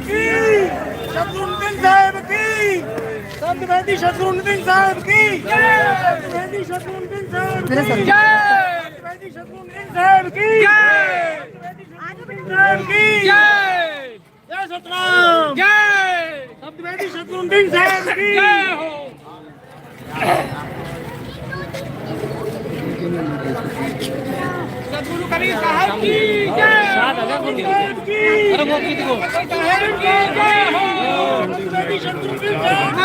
की शत्रुद्दीन साहेब की संत मेहंदी शत्रुद्दीन साहेब की संत मेहंदी शत्रुद्दीन साहेब की संत मेहंदी शत्रुद्दीन साहेब की साहेब की जय सतराम जय संत मेहंदी शत्रुद्दीन साहेब की सतगुरु कबीर साहब की जय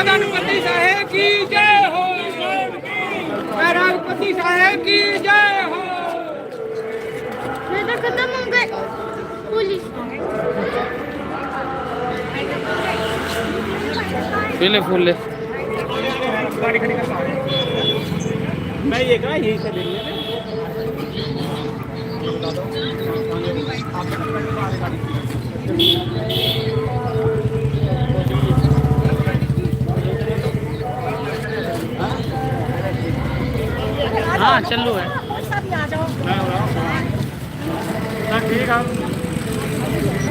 गणपति साहेब की जय हो राष्ट्रपति साहेब की जय हो। खत्म हो गए पुलिस पहले फूल ले गाड़ी खड़ी कर मैं ये कहा यही से ले लिया हाँ चलो है ठीक है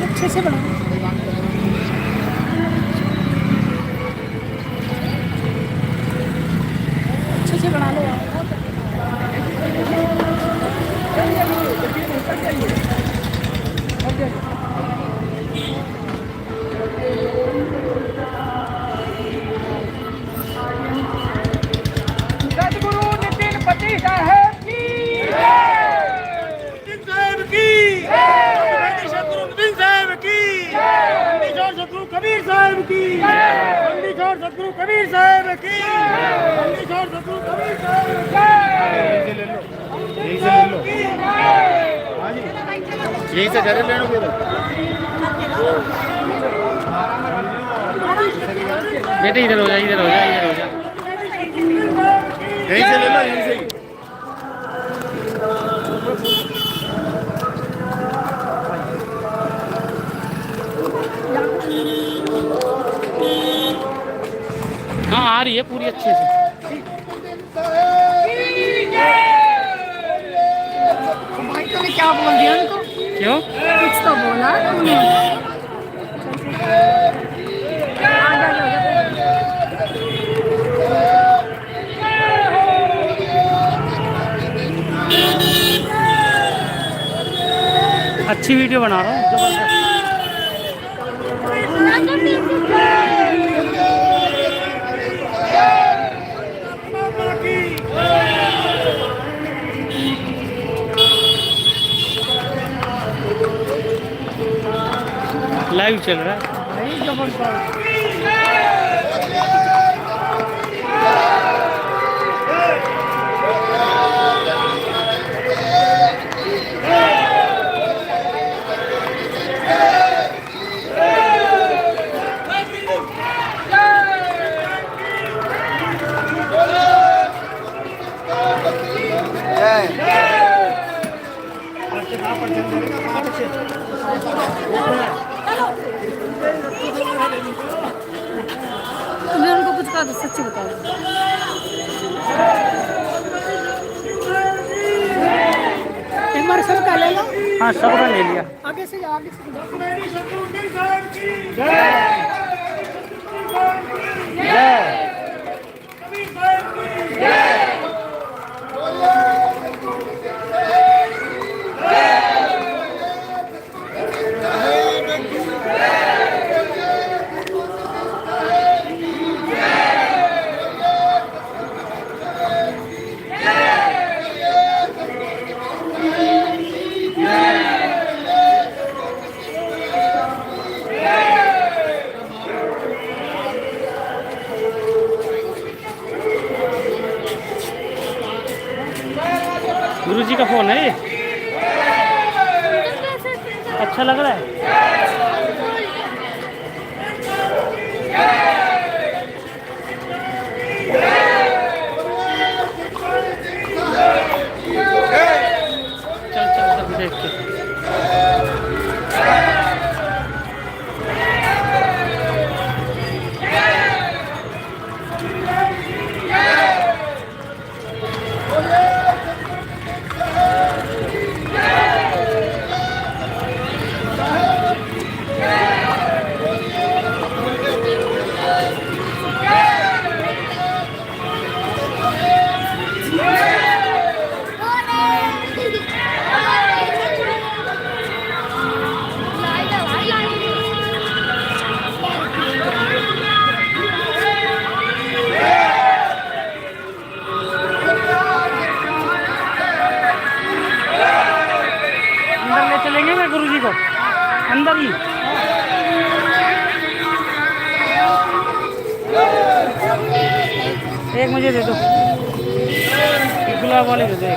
अच्छे से बना अच्छे से बना लो सतगुरु नितिन पति साहेब की साहेब की शत्रुद्दीन साहेब की शत्रु कबीर साहेब की शत्रु कबीर साहेब की शत्रु कबीर साहेब यही से ले लो यही से घर ले लो बेटे इधर हो जा इधर हो जा इधर हो जा यहीं से ले लो यहीं से हाँ आ रही है पूरी अच्छे से भाई तूने क्या बोल दिया उनको क्यों कुछ तो बोला तूने अच्छी वीडियो बना रहा हूँ जबरदस्त लाइव चल रहा है तुम्हें उनको कुछ कहा तो सच्ची बताओ एक बार सबका ले लो हाँ सबका ले लिया आगे से जाओ आगे से गुरुजी का फोन है ये अच्छा लग रहा है चल चल सब देख के मुझे दे दो, गुलाब वाले दे दो।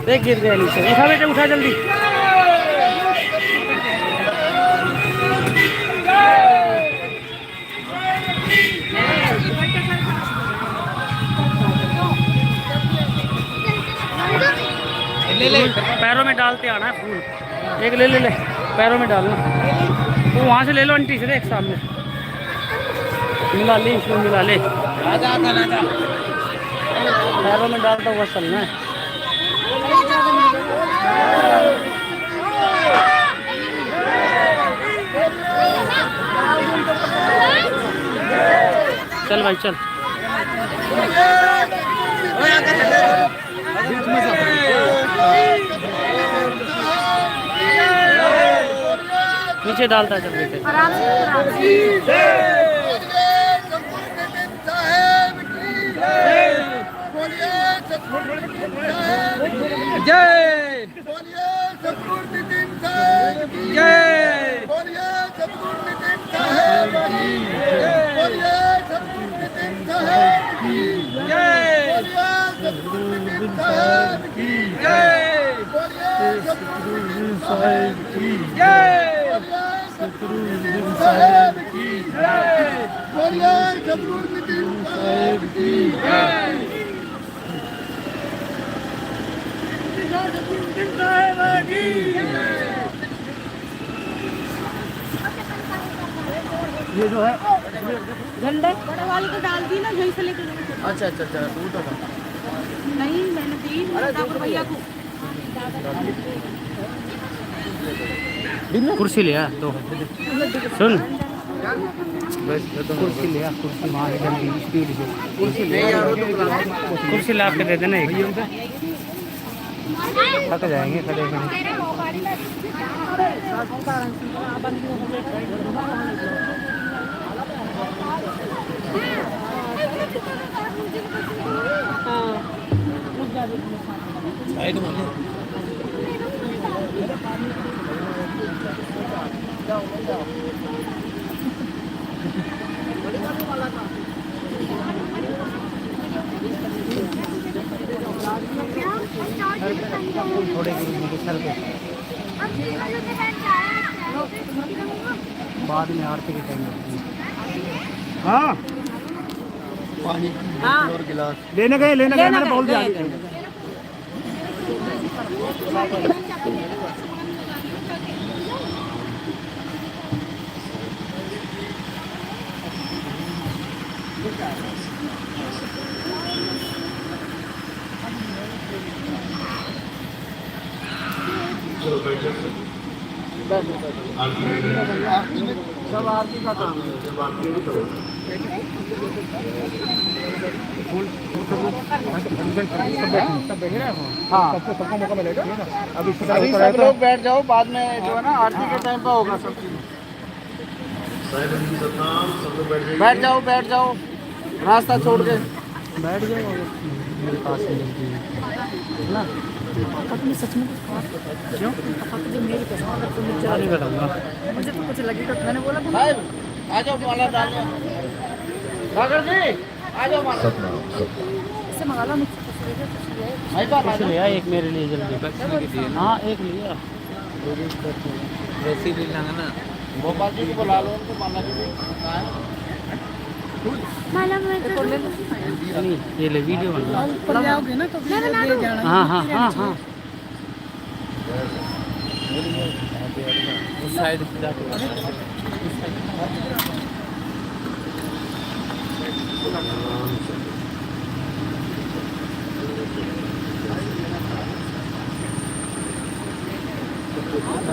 देख गिर गया नीचे। उठा बेटे उठा जल्दी। पैरों में डालते आना है फूल। एक ले ले ले, पैरों में डालना। वो वहाँ से ले लो आंटी से, देख सामने मिला ले, इसमें मिला ले। पैरों में डालता हुआ चलना है। चल भाई चल। नीचे डालता चल बेटे। ये जो है झंडे बड़े वाली को डाल दी ना, यहीं से लेकर गए। अच्छा अच्छा अच्छा दूर तो नहीं मैंने दी ठाकुर भैया को। कुर्सी लिया तो सुन, कुर्सी लिया, कुर्सी वहाँ से जल्दी स्पीड से कुर्सी ला के दे देना। एक थक जाएंगे खड़े खड़े। थोड़े सर पे बाद में आरती के टाइम। हाँ पानी और गिलास लेने गए मैंने बोल दिया। सब आरती का काम है। हाँ सबको मौका मिलेगा। अभी सब लोग बैठ जाओ, बाद में जो है ना आरती के टाइम पे होगा सब चीज। बैठ जाओ रास्ता छोड़ के बैठ जाओ मेरे पास ना। सच में क्यों मेरी नहीं बताऊंगा मुझे तो कुछ लगेगा। मैंने बोला आ जाओ माला डालो। सागर जी आ जाओ माला इससे मंगा लो। कुछ लिया एक मेरे लिए जल्दी। हाँ एक लिया वैसे ही लेना ना। गोपाल जी को बुला लो, उनको माला जी नहीं ये ले वीडियो बनाओगे ना तो हाँ हाँ हाँ हाँ उस साइड से जाके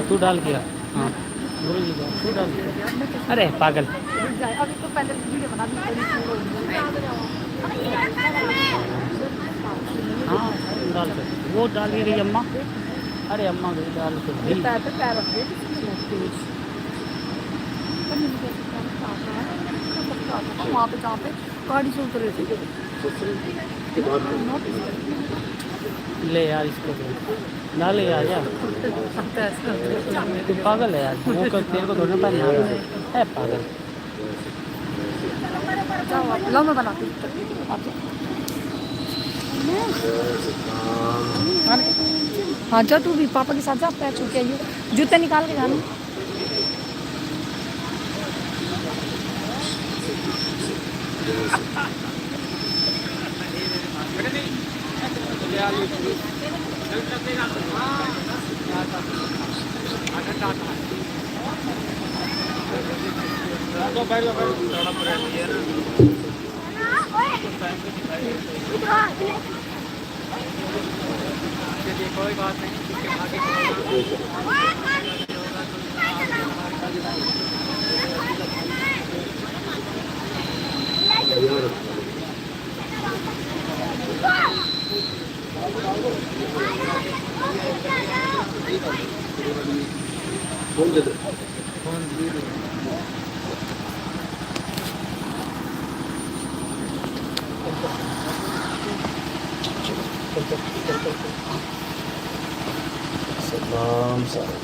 तू डाल गया। हाँ गुरु जी का तू डाल गया। अरे पागल अभी तो पहले वीडियो बना दी। हाँ डाल सकते वो डाल ही रही अम्मा। अरे अम्मा गई डाल के भाई। वहाँ पे जहाँ पे गाड़ी से उतरे थे। ले यार इसको डाले यार यार तू पागल है यार। वो तेरे को थोड़ा पहनना है पागल। लो मैं बनाती हूँ। हाँ जा तू भी पापा के साथ जा, पैर छू के आइए, जूते निकाल के जाना। कोई बात नहीं, सलाम साहब,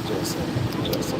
जैसा जैसा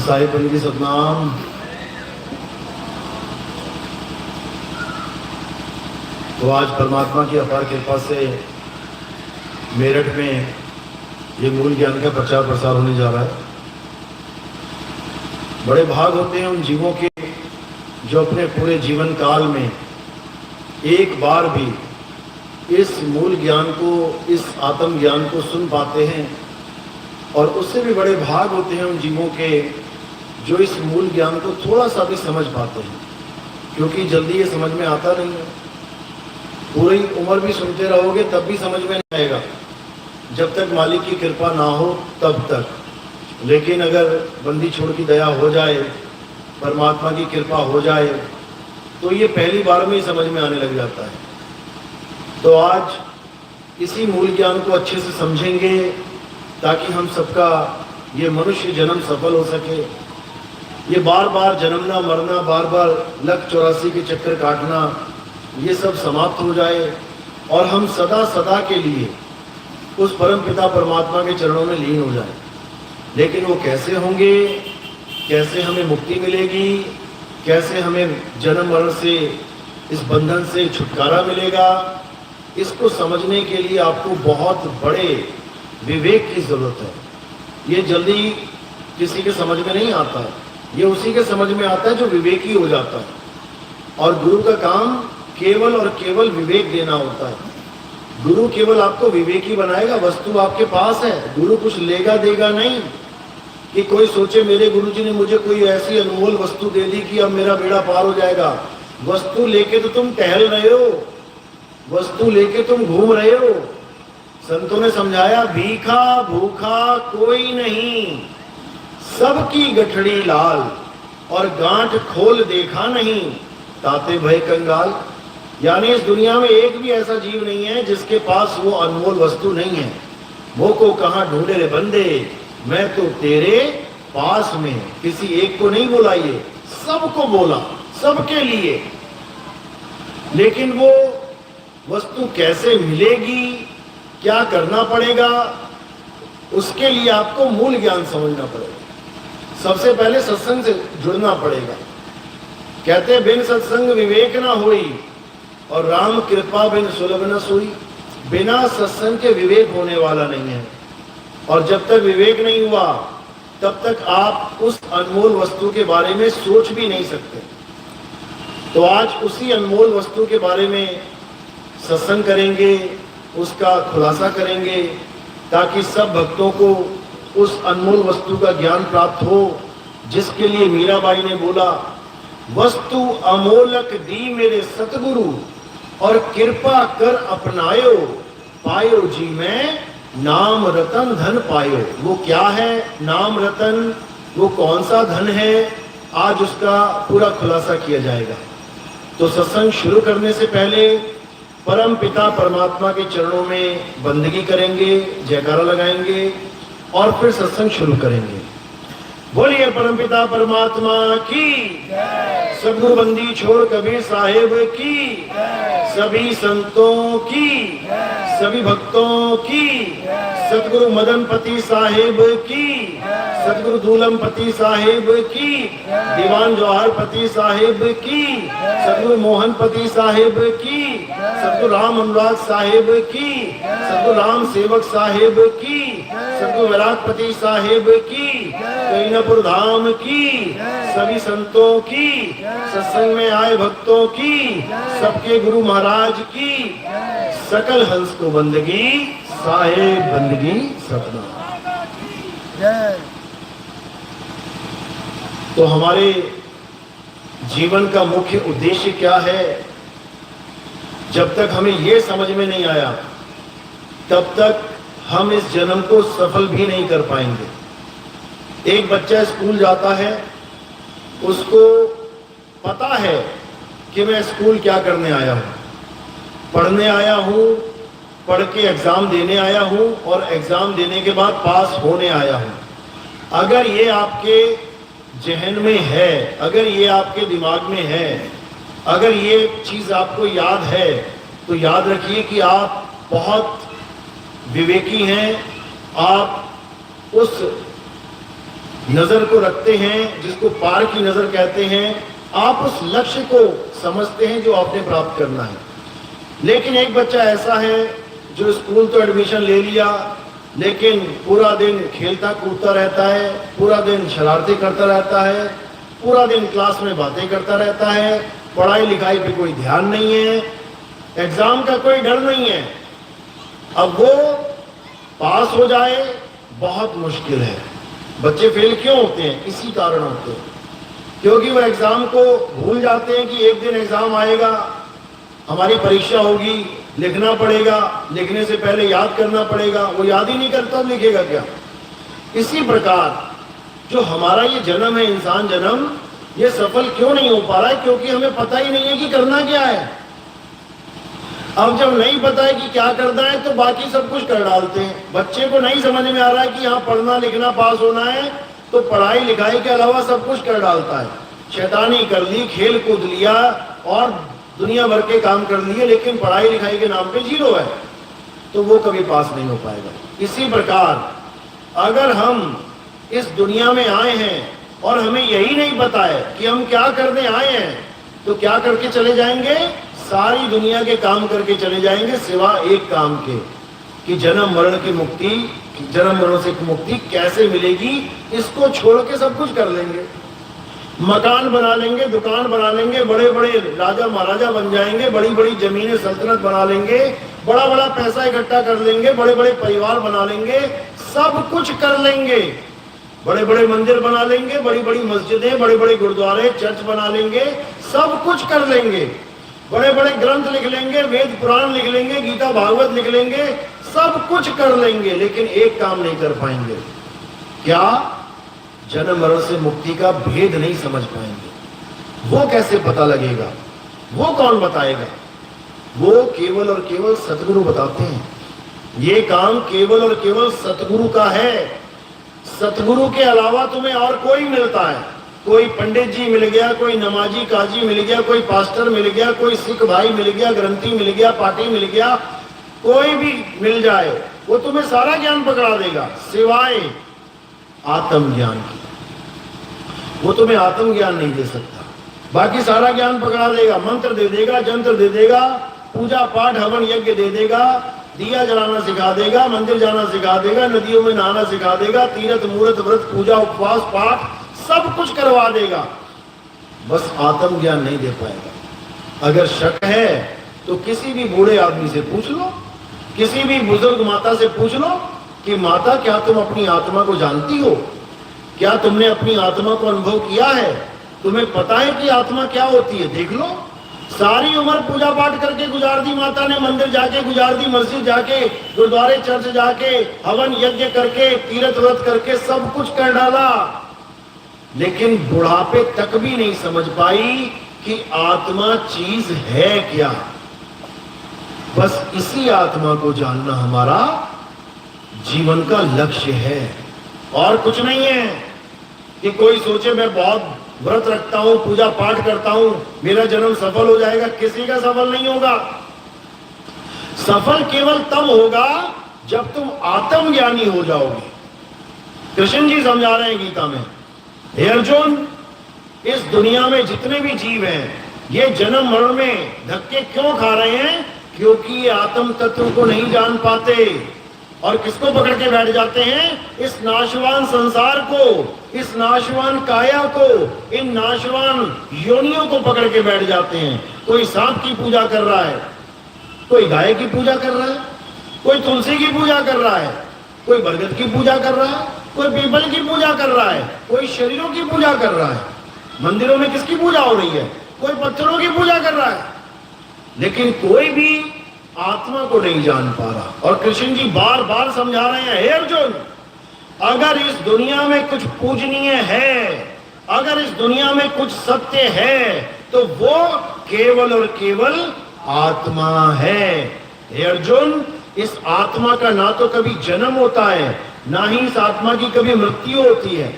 साहिब बंदी सतनाम। तो आज परमात्मा की अपार कृपा से मेरठ में ये मूल ज्ञान का प्रचार प्रसार होने जा रहा है। बड़े भाग होते हैं उन जीवों के जो अपने पूरे जीवन काल में एक बार भी इस मूल ज्ञान को, इस आत्म ज्ञान को सुन पाते हैं, और उससे भी बड़े भाग होते हैं उन जीवों के जो इस मूल ज्ञान को थोड़ा सा भी समझ पाते हैं, क्योंकि जल्दी ये समझ में आता नहीं है। पूरी उम्र भी सुनते रहोगे तब भी समझ में नहीं आएगा, जब तक मालिक की कृपा ना हो तब तक। लेकिन अगर बंदी छोड़ की दया हो जाए, परमात्मा की कृपा हो जाए, तो ये पहली बार में ही समझ में आने लग जाता है। तो आज इसी मूल ज्ञान को अच्छे से समझेंगे ताकि हम सबका ये मनुष्य जन्म सफल हो सके। ये बार बार जन्मना मरना, बार बार लख 84 के चक्कर काटना, ये सब समाप्त हो जाए और हम सदा सदा के लिए उस परम पिता परमात्मा के चरणों में लीन हो जाए। लेकिन वो कैसे होंगे, कैसे हमें मुक्ति मिलेगी, कैसे हमें जन्म मरण से, इस बंधन से छुटकारा मिलेगा, इसको समझने के लिए आपको बहुत बड़े विवेक की जरूरत है। ये जल्दी किसी के समझ में नहीं आता है, ये उसी के समझ में आता है जो विवेकी हो जाता है। और गुरु का काम केवल और केवल विवेक देना होता है। गुरु केवल आपको विवेकी बनाएगा, वस्तु आपके पास है, गुरु कुछ लेगा देगा नहीं। कि कोई सोचे मेरे गुरुजी ने मुझे कोई ऐसी अनमोल वस्तु दे दी कि अब मेरा बेड़ा पार हो जाएगा। वस्तु लेके तो तुम टहल रहे हो, वस्तु लेके तुम घूम रहे हो। संतों ने समझाया, भीखा भूखा कोई नहीं, सबकी गठड़ी लाल, और गांठ खोल देखा नहीं, ताते भय कंगाल। यानी इस दुनिया में एक भी ऐसा जीव नहीं है जिसके पास वो अनमोल वस्तु नहीं है। वो को कहाँ ढूंढे रे बंदे, मैं तो तेरे पास में। किसी एक को नहीं बोला, ये सबको बोला, सबके लिए। लेकिन वो वस्तु कैसे मिलेगी, क्या करना पड़ेगा, उसके लिए आपको मूल ज्ञान समझना पड़ेगा। सबसे पहले सत्संग से जुड़ना पड़ेगा। कहते बिन सत्संग विवेक ना होई, और राम कृपा बिन सुलभ न सोई। बिना सत्संग के विवेक होने वाला नहीं है। और जब तक विवेक नहीं हुआ तब तक आप उस अनमोल वस्तु के बारे में सोच भी नहीं सकते। तो आज उसी अनमोल वस्तु के बारे में सत्संग करेंगे, उसका खुलासा करेंगे, ताकि सब भक्तों को उस अनमोल वस्तु का ज्ञान प्राप्त हो, जिसके लिए मीराबाई ने बोला, वस्तु अमोलक दी मेरे सतगुरु और कृपा कर अपनायो, पायो जी मैं नाम रतन धन पायो। वो क्या है नाम रतन, वो कौन सा धन है, आज उसका पूरा खुलासा किया जाएगा। तो सत्संग शुरू करने से पहले परम पिता परमात्मा के चरणों में बंदगी करेंगे, जयकारा लगाएंगे और फिर सत्संग शुरू करेंगे। बोलिए परम पिता परमात्मा की, सदगुरु बंदी छोड़ कबीर साहेब की, सभी संतों की, सभी भक्तों की, सतगुरु मदनपति साहेब की, सतगुरु दूलमपति साहेब की, दीवान जवाहरपति साहेब की, सतगुरु मोहनपति साहेब की, सतगुरु राम अनुराग साहेब की, सतगुरु राम सेवक साहेब की, सतगुरु विराटपति साहेब की, कैनपुर धाम की, सभी संतों की, सत्संग में आए भक्तों की, सबके गुरु महाराज की, सकल हंस को बंदगी, साहेब बंदगी सपना। तो हमारे जीवन का मुख्य उद्देश्य क्या है? जब तक हमें यह समझ में नहीं आया तब तक हम इस जन्म को सफल भी नहीं कर पाएंगे। एक बच्चा स्कूल जाता है, उसको पता है कि मैं स्कूल क्या करने आया हूँ, पढ़ने आया हूँ, पढ़ के एग्जाम देने आया हूँ और एग्जाम देने के बाद पास होने आया हूँ। अगर ये आपके जहन में है, अगर ये आपके दिमाग में है, अगर ये चीज आपको याद है, तो याद रखिए कि आप बहुत विवेकी हैं। आप उस नजर को रखते हैं जिसको पार की नजर कहते हैं। आप उस लक्ष्य को समझते हैं जो आपने प्राप्त करना है। लेकिन एक बच्चा ऐसा है जो स्कूल तो एडमिशन ले लिया, लेकिन पूरा दिन खेलता कूदता रहता है, पूरा दिन शरारतें करता रहता है, पूरा दिन क्लास में बातें करता रहता है, पढ़ाई लिखाई पे कोई ध्यान नहीं है, एग्जाम का कोई डर नहीं है। अब वो पास हो जाए बहुत मुश्किल है। बच्चे फेल क्यों होते हैं? इसी कारण होते हैं, क्योंकि वो एग्जाम को भूल जाते हैं कि एक दिन एग्जाम आएगा, हमारी परीक्षा होगी, लिखना पड़ेगा, लिखने से पहले याद करना पड़ेगा। वो याद ही नहीं करता, लिखेगा क्या? इसी प्रकार जो हमारा ये जन्म है, इंसान जन्म, ये सफल क्यों नहीं हो पा रहा है? क्योंकि हमें पता ही नहीं है कि करना क्या है। अब जब नहीं पता है कि क्या करना है तो बाकी सब कुछ कर डालते हैं। बच्चे को नहीं समझ में आ रहा है कि यहाँ पढ़ना लिखना पास होना है, तो पढ़ाई लिखाई के अलावा सब कुछ कर डालता है। शैतानी कर ली, खेल कूद लिया और दुनिया भर के काम कर लिए, लेकिन पढ़ाई लिखाई के नाम पे जीरो है, तो वो कभी पास नहीं हो पाएगा। इसी प्रकार अगर हम इस दुनिया में आए हैं और हमें यही नहीं पता है कि हम क्या करने आए हैं, तो क्या करके चले जाएंगे? सारी दुनिया के काम करके चले जाएंगे, सिवा एक काम के कि जन्म मरण की मुक्ति, जन्म मरण से मुक्ति कैसे मिलेगी, इसको छोड़ के सब कुछ कर लेंगे। मकान बना लेंगे, दुकान बना लेंगे, बड़े बड़े राजा महाराजा बन जाएंगे, बड़ी बड़ी जमीनें सल्तनत बना लेंगे, बड़ा बड़ा पैसा इकट्ठा कर लेंगे, बड़े बड़े परिवार बना लेंगे, सब कुछ कर लेंगे। बड़े बड़े मंदिर बना लेंगे, बड़ी बड़ी मस्जिदें, बड़े बड़े गुरुद्वारे, चर्च बना लेंगे, सब कुछ कर लेंगे। बड़े बड़े ग्रंथ लिख लेंगे, वेद पुराण लिख लेंगे, गीता भागवत लिख लेंगे, सब कुछ कर लेंगे, लेकिन एक काम नहीं कर पाएंगे। क्या? जन्म मरण से मुक्ति का भेद नहीं समझ पाएंगे। वो कैसे पता लगेगा? वो कौन बताएगा? वो केवल और केवल सतगुरु बताते हैं। ये काम केवल और केवल सतगुरु का है। सतगुरु के अलावा तुम्हें और कोई मिलता है? कोई पंडित जी मिल गया, कोई नमाजी काजी मिल गया, कोई पास्टर मिल गया, कोई सिख भाई मिल गया, ग्रंथी मिल गया, पाटी मिल गया, कोई भी मिल जाए, वो तुम्हें सारा ज्ञान पकड़ा देगा सिवाय आत्मज्ञान की। वो तुम्हें आत्मज्ञान नहीं दे सकता, बाकी सारा ज्ञान पकड़ा देगा। मंत्र दे देगा, जंत्र दे देगा, पूजा पाठ हवन यज्ञ दे देगा, दिया जलाना सिखा देगा, मंदिर जाना सिखा देगा, नदियों में नहाना सिखा देगा, तीर्थ मूर्त व्रत पूजा उपवास पाठ सब कुछ करवा देगा, बस आत्म ज्ञान नहीं दे पाएगा। अगर शक है तो किसी भी बूढ़े आदमी से पूछ लो, किसी भी बुजुर्ग माता से पूछ लो कि माता क्या तुम अपनी आत्मा को जानती हो? क्या तुमने अपनी आत्मा को अनुभव किया है? तुम्हें पता है कि आत्मा क्या होती है? देख लो, सारी उम्र पूजा पाठ करके गुजार दी माता ने, मंदिर जाके गुजार दी, मस्जिद जाके, गुरुद्वारे चर्च जाके, हवन यज्ञ करके, तीर्थ व्रत करके सब कुछ कर डाला, लेकिन बुढ़ापे तक भी नहीं समझ पाई कि आत्मा चीज है क्या। बस इसी आत्मा को जानना हमारा जीवन का लक्ष्य है, और कुछ नहीं है कि कोई सोचे मैं बहुत व्रत रखता हूं, पूजा पाठ करता हूं, मेरा जन्म सफल हो जाएगा। किसी का सफल नहीं होगा। सफल केवल तब होगा जब तुम आत्मज्ञानी हो जाओगे। कृष्ण जी समझा रहे हैं गीता में, हे अर्जुन, इस दुनिया में जितने भी जीव हैं ये जन्म मरण में धक्के क्यों खा रहे हैं? क्योंकि ये आत्म तत्व को नहीं जान पाते, और किसको पकड़ के बैठ जाते हैं? इस नाशवान संसार को, इस नाशवान काया को, इन नाशवान योनियों को पकड़ के बैठ जाते हैं। कोई सांप की पूजा कर रहा है, कोई गाय की पूजा कर रहा है, कोई तुलसी की पूजा कर रहा है, कोई बरगद की पूजा कर रहा है, कोई पीपल की पूजा कर रहा है, कोई शरीरों की पूजा कर रहा है। मंदिरों में किसकी पूजा हो रही है? कोई पत्थरों की पूजा कर रहा है, लेकिन कोई भी आत्मा को नहीं जान पा रहा। और कृष्ण जी बार बार समझा रहे हैं, हे अर्जुन, अगर इस दुनिया में कुछ पूजनीय है, अगर इस दुनिया में कुछ सत्य है, तो वो केवल और केवल आत्मा है। हे अर्जुन, इस आत्मा का ना तो कभी जन्म होता है, ना ही इस आत्मा की कभी मृत्यु होती है।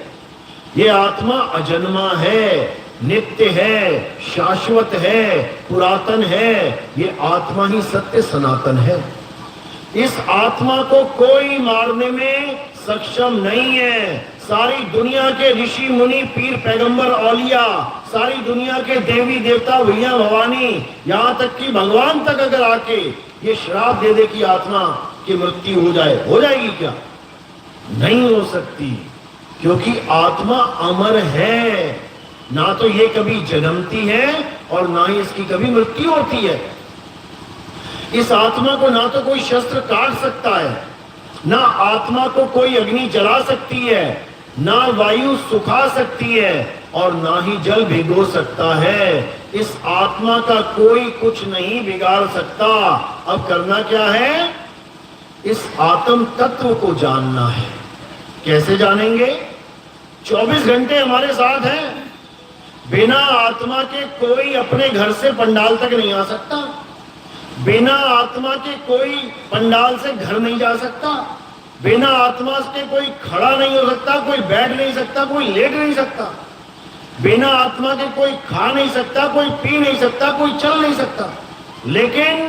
ये आत्मा अजन्मा है, नित्य है, शाश्वत है, पुरातन है। ये आत्मा ही सत्य सनातन है। इस आत्मा को कोई मारने में सक्षम नहीं है। सारी दुनिया के ऋषि मुनि, पीर पैगंबर, औलिया, सारी दुनिया के देवी देवता, भैया भवानी, यहाँ तक कि भगवान तक अगर आके ये श्राप दे दे कि आत्मा की मृत्यु हो जाए, हो जाएगी क्या? नहीं हो सकती, क्योंकि आत्मा अमर है। ना तो ये कभी जन्मती है और ना ही इसकी कभी मृत्यु होती है। इस आत्मा को ना तो कोई शस्त्र काट सकता है, ना आत्मा को कोई अग्नि जला सकती है, ना वायु सुखा सकती है, और ना ही जल भिगो सकता है। इस आत्मा का कोई कुछ नहीं बिगाड़ सकता। अब करना क्या है? इस आत्म तत्व को जानना है। कैसे जानेंगे? 24 घंटे हमारे साथ है। बिना आत्मा के कोई अपने घर से पंडाल तक नहीं आ सकता, बिना आत्मा के कोई पंडाल से घर नहीं जा सकता, बिना आत्मा के कोई खड़ा नहीं हो सकता, कोई बैठ नहीं सकता, कोई लेट नहीं सकता, बिना आत्मा के कोई खा नहीं सकता, कोई पी नहीं सकता, कोई चल नहीं सकता। लेकिन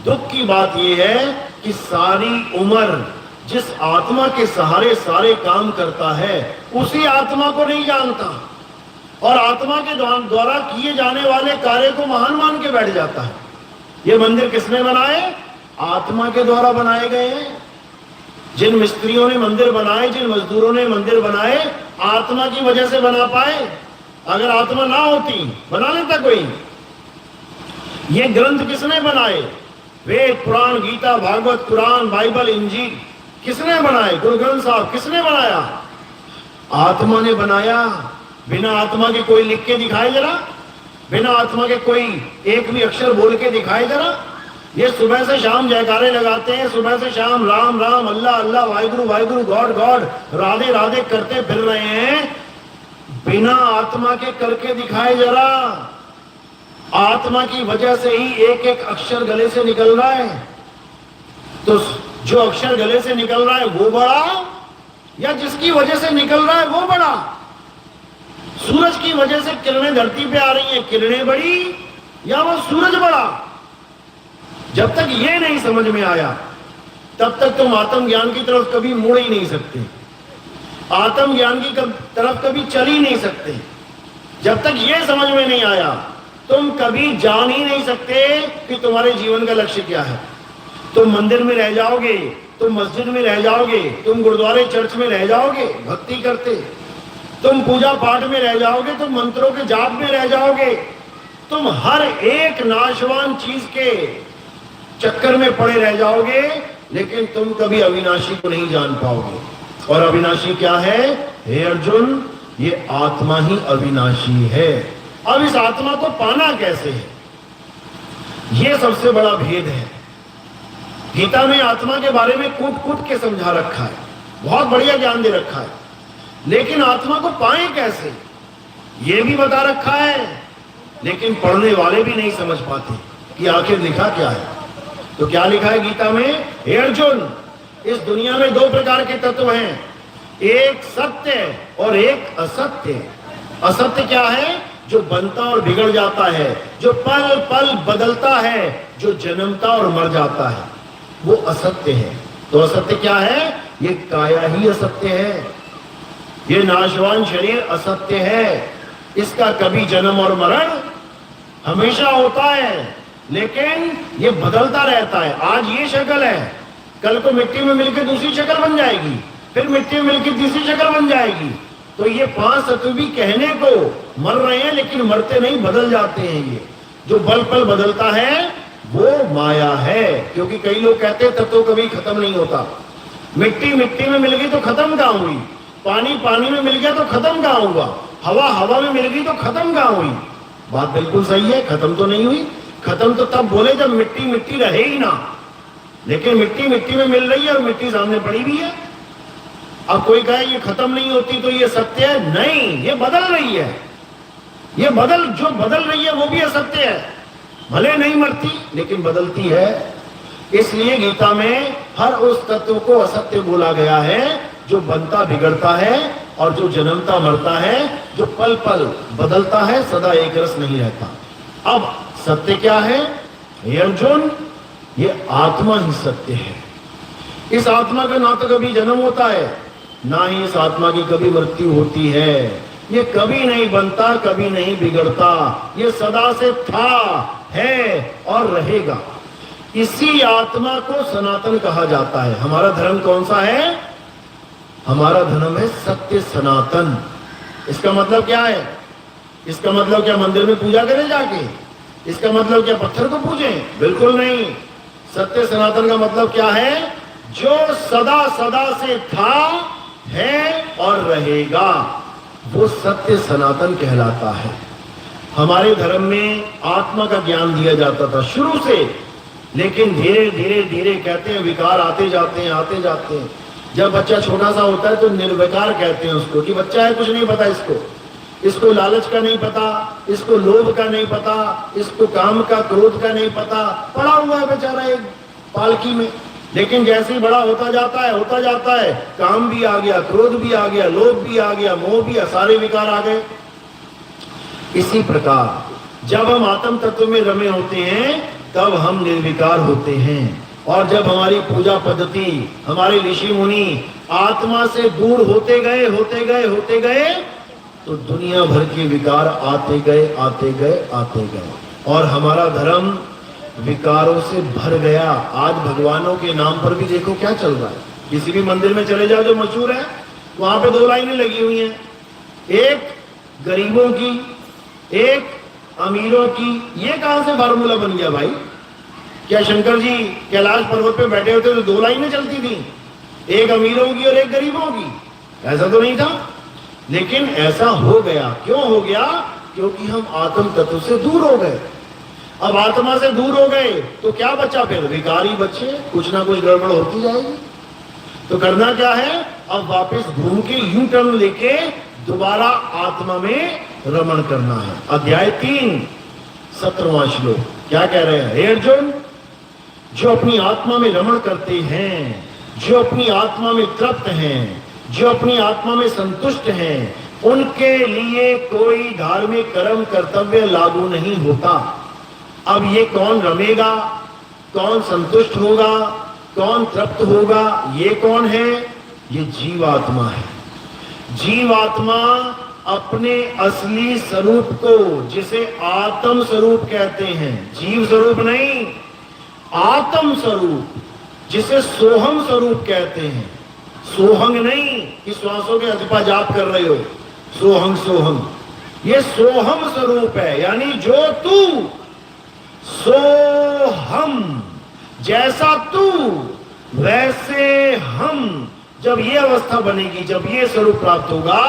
दुख की बात यह है कि सारी उम्र जिस आत्मा के सहारे सारे काम करता है, उसी आत्मा को नहीं जानता, और आत्मा के द्वारा किए जाने वाले कार्य को महान मान के बैठ जाता है। ये मंदिर किसने बनाए? आत्मा के द्वारा बनाए गए हैं। जिन मिस्त्रियों ने मंदिर बनाए, जिन मजदूरों ने मंदिर बनाए, आत्मा की वजह से बना पाए। अगर आत्मा ना होती, बना लेता कोई? ये ग्रंथ किसने बनाए? वेद, पुराण, गीता, भागवत, कुरान, बाइबल, इंजील किसने बनाए? गुरु ग्रंथ साहब किसने बनाया? आत्मा ने बनाया। बिना आत्मा के कोई लिख के दिखाए जरा, बिना आत्मा के कोई एक भी अक्षर बोल के दिखाए जरा। ये सुबह से शाम जयकारे लगाते हैं, सुबह से शाम राम राम, अल्लाह अल्लाह, वाहिगुरु वाहिगुरु, गॉड गॉड, राधे राधे करते फिर रहे हैं। बिना आत्मा के करके दिखाए जरा। आत्मा की वजह से ही एक एक अक्षर गले से निकल रहा है। तो जो अक्षर गले से निकल रहा है वो बड़ा, या जिसकी वजह से निकल रहा है वो बड़ा? सूरज की वजह से किरणें धरती पे आ रही हैं, किरणें बड़ी या वो सूरज बड़ा? जब तक ये नहीं समझ में आया, तब तक तुम आत्मज्ञान की तरफ कभी मुड़ ही नहीं सकते, आत्मज्ञान की तरफ कभी चल ही नहीं सकते। जब तक ये समझ में नहीं आया, तुम कभी जान ही नहीं सकते कि तुम्हारे जीवन का लक्ष्य क्या है। तुम मंदिर में रह जाओगे, तुम मस्जिद में रह जाओगे, तुम गुरुद्वारे चर्च में रह जाओगे भक्ति करते, तुम पूजा पाठ में रह जाओगे, तुम मंत्रों के जाप में रह जाओगे, तुम हर एक नाशवान चीज के चक्कर में पड़े रह जाओगे, लेकिन तुम कभी अविनाशी को नहीं जान पाओगे। और अविनाशी क्या है? हे अर्जुन, ये आत्मा ही अविनाशी है। अब इस आत्मा को पाना कैसे है, ये सबसे बड़ा भेद है। गीता में आत्मा के बारे में कूट कूट के समझा रखा है, बहुत बढ़िया ज्ञान दे रखा है, लेकिन आत्मा को पाएं कैसे ये भी बता रखा है, लेकिन पढ़ने वाले भी नहीं समझ पाते कि आखिर लिखा क्या है। तो क्या लिखा है गीता में? हे अर्जुन, इस दुनिया में दो प्रकार के तत्व हैं, एक सत्य और एक असत्य। असत्य क्या है? जो बनता और बिगड़ जाता है, जो पल पल बदलता है, जो जन्मता और मर जाता है, वो असत्य है। तो असत्य क्या है? ये काया ही असत्य है, ये नाशवान शरीर असत्य है। इसका कभी जन्म और मरण हमेशा होता है, लेकिन ये बदलता रहता है। आज ये शक्ल है, कल को मिट्टी में मिलकर दूसरी शक्ल बन जाएगी, फिर मिट्टी में मिलकर तीसरी शक्ल बन जाएगी। तो ये पांच तत्व भी कहने को मर रहे हैं, लेकिन मरते नहीं, बदल जाते हैं। ये जो पल पल बदलता है वो माया है। क्योंकि कई लोग कहते हैं तत्व कभी खत्म नहीं होता। मिट्टी मिट्टी में मिल गई तो खत्म कहां हुई, पानी पानी में मिल गया तो खत्म कहां हुआ, हवा हवा में मिल गई तो खत्म कहां हुई। बात बिल्कुल सही है, खत्म तो नहीं हुई। खत्म तो तब बोले जब मिट्टी मिट्टी रहे ही ना, लेकिन मिट्टी मिट्टी में मिल रही है और मिट्टी सामने पड़ी भी है। अब कोई कहे ये खत्म नहीं होती तो ये सत्य है, नहीं, ये बदल रही है। ये जो बदल रही है वो भी असत्य है। भले नहीं मरती लेकिन बदलती है। इसलिए गीता में हर उस तत्व को असत्य बोला गया है जो बनता बिगड़ता है और जो जन्मता मरता है, जो पल पल बदलता है, सदा एक रस नहीं रहता। अब सत्य क्या है? हे अर्जुन, ये आत्मा ही सत्य है। इस आत्मा का ना तो कभी जन्म होता है, ना ही इस आत्मा की कभी मृत्यु होती है। ये कभी नहीं बनता, कभी नहीं बिगड़ता, ये सदा से था, है और रहेगा। इसी आत्मा को सनातन कहा जाता है। हमारा धर्म कौन सा है? हमारा धर्म है सत्य सनातन। इसका मतलब क्या है? इसका मतलब क्या मंदिर में पूजा करें जाके? इसका मतलब क्या पत्थर को पूजें? बिल्कुल नहीं। सत्य सनातन का मतलब क्या है? जो सदा सदा से था, है और रहेगा, वो सत्य सनातन कहलाता है। हमारे धर्म में आत्मा का ज्ञान दिया जाता था शुरू से, लेकिन धीरे धीरे धीरे कहते हैं विकार आते जाते हैं, आते जाते हैं। जब बच्चा छोटा सा होता है तो निर्विकार कहते हैं उसको, कि बच्चा है, कुछ नहीं पता इसको लालच का नहीं पता, इसको लोभ का नहीं पता, इसको काम का क्रोध का नहीं पता, पड़ा हुआ है बेचारा एक पालकी में। लेकिन जैसे ही बड़ा होता जाता है, काम भी आ गया, क्रोध भी आ गया, लोभ भी आ गया, मोह भी, सारे विकार आ गए। इसी प्रकार जब हम आत्म तत्व में रमे होते हैं तब हम निर्विकार होते हैं। और जब हमारी पूजा पद्धति, हमारे ऋषि मुनि आत्मा से दूर होते गए तो दुनिया भर के विकार आते गए और हमारा धर्म विकारों से भर गया। आज भगवानों के नाम पर भी देखो क्या चल रहा है। किसी भी मंदिर में चले जाओ जो मशहूर है, वहां पे दो लाइनें लगी हुई हैं, एक गरीबों की, एक अमीरों की। ये कहां से फार्मूला बन गया भाई? क्या शंकर जी कैलाश पर्वत पे बैठे होते तो दो लाइनें चलती थी, एक अमीरों की और एक गरीबों की? ऐसा तो नहीं था, लेकिन ऐसा हो गया। क्यों हो गया? क्योंकि हम आत्म तत्व से दूर हो गए। अब आत्मा से दूर हो गए तो क्या बचा? फिर विकारी बच्चे, कुछ ना कुछ गड़बड़ होती जाएगी। तो करना क्या है? अब वापस घूम के यू टर्न लेके दोबारा आत्मा में रमण करना है। अध्याय 3 17वां श्लोक क्या कह रहे हैं? हे अर्जुन, जो अपनी आत्मा में रमण करते हैं, जो अपनी आत्मा में तृप्त हैं, जो अपनी आत्मा में संतुष्ट हैं, उनके लिए कोई धार्मिक कर्म कर्तव्य लागू नहीं होता। अब ये कौन रमेगा, कौन संतुष्ट होगा, कौन तृप्त होगा? ये कौन है? ये जीवात्मा है। जीवात्मा अपने असली स्वरूप को, जिसे आत्म स्वरूप कहते हैं, जीव स्वरूप नहीं, आत्म स्वरूप, जिसे सोहम स्वरूप कहते हैं। सोहंग नहीं कि श्वासों के अथपा जाप कर रहे हो, सोहंग सोहम, ये सोहम स्वरूप है, यानी जो तू सो हम, जैसा तू वैसे हम। जब ये अवस्था बनेगी, जब ये स्वरूप प्राप्त होगा,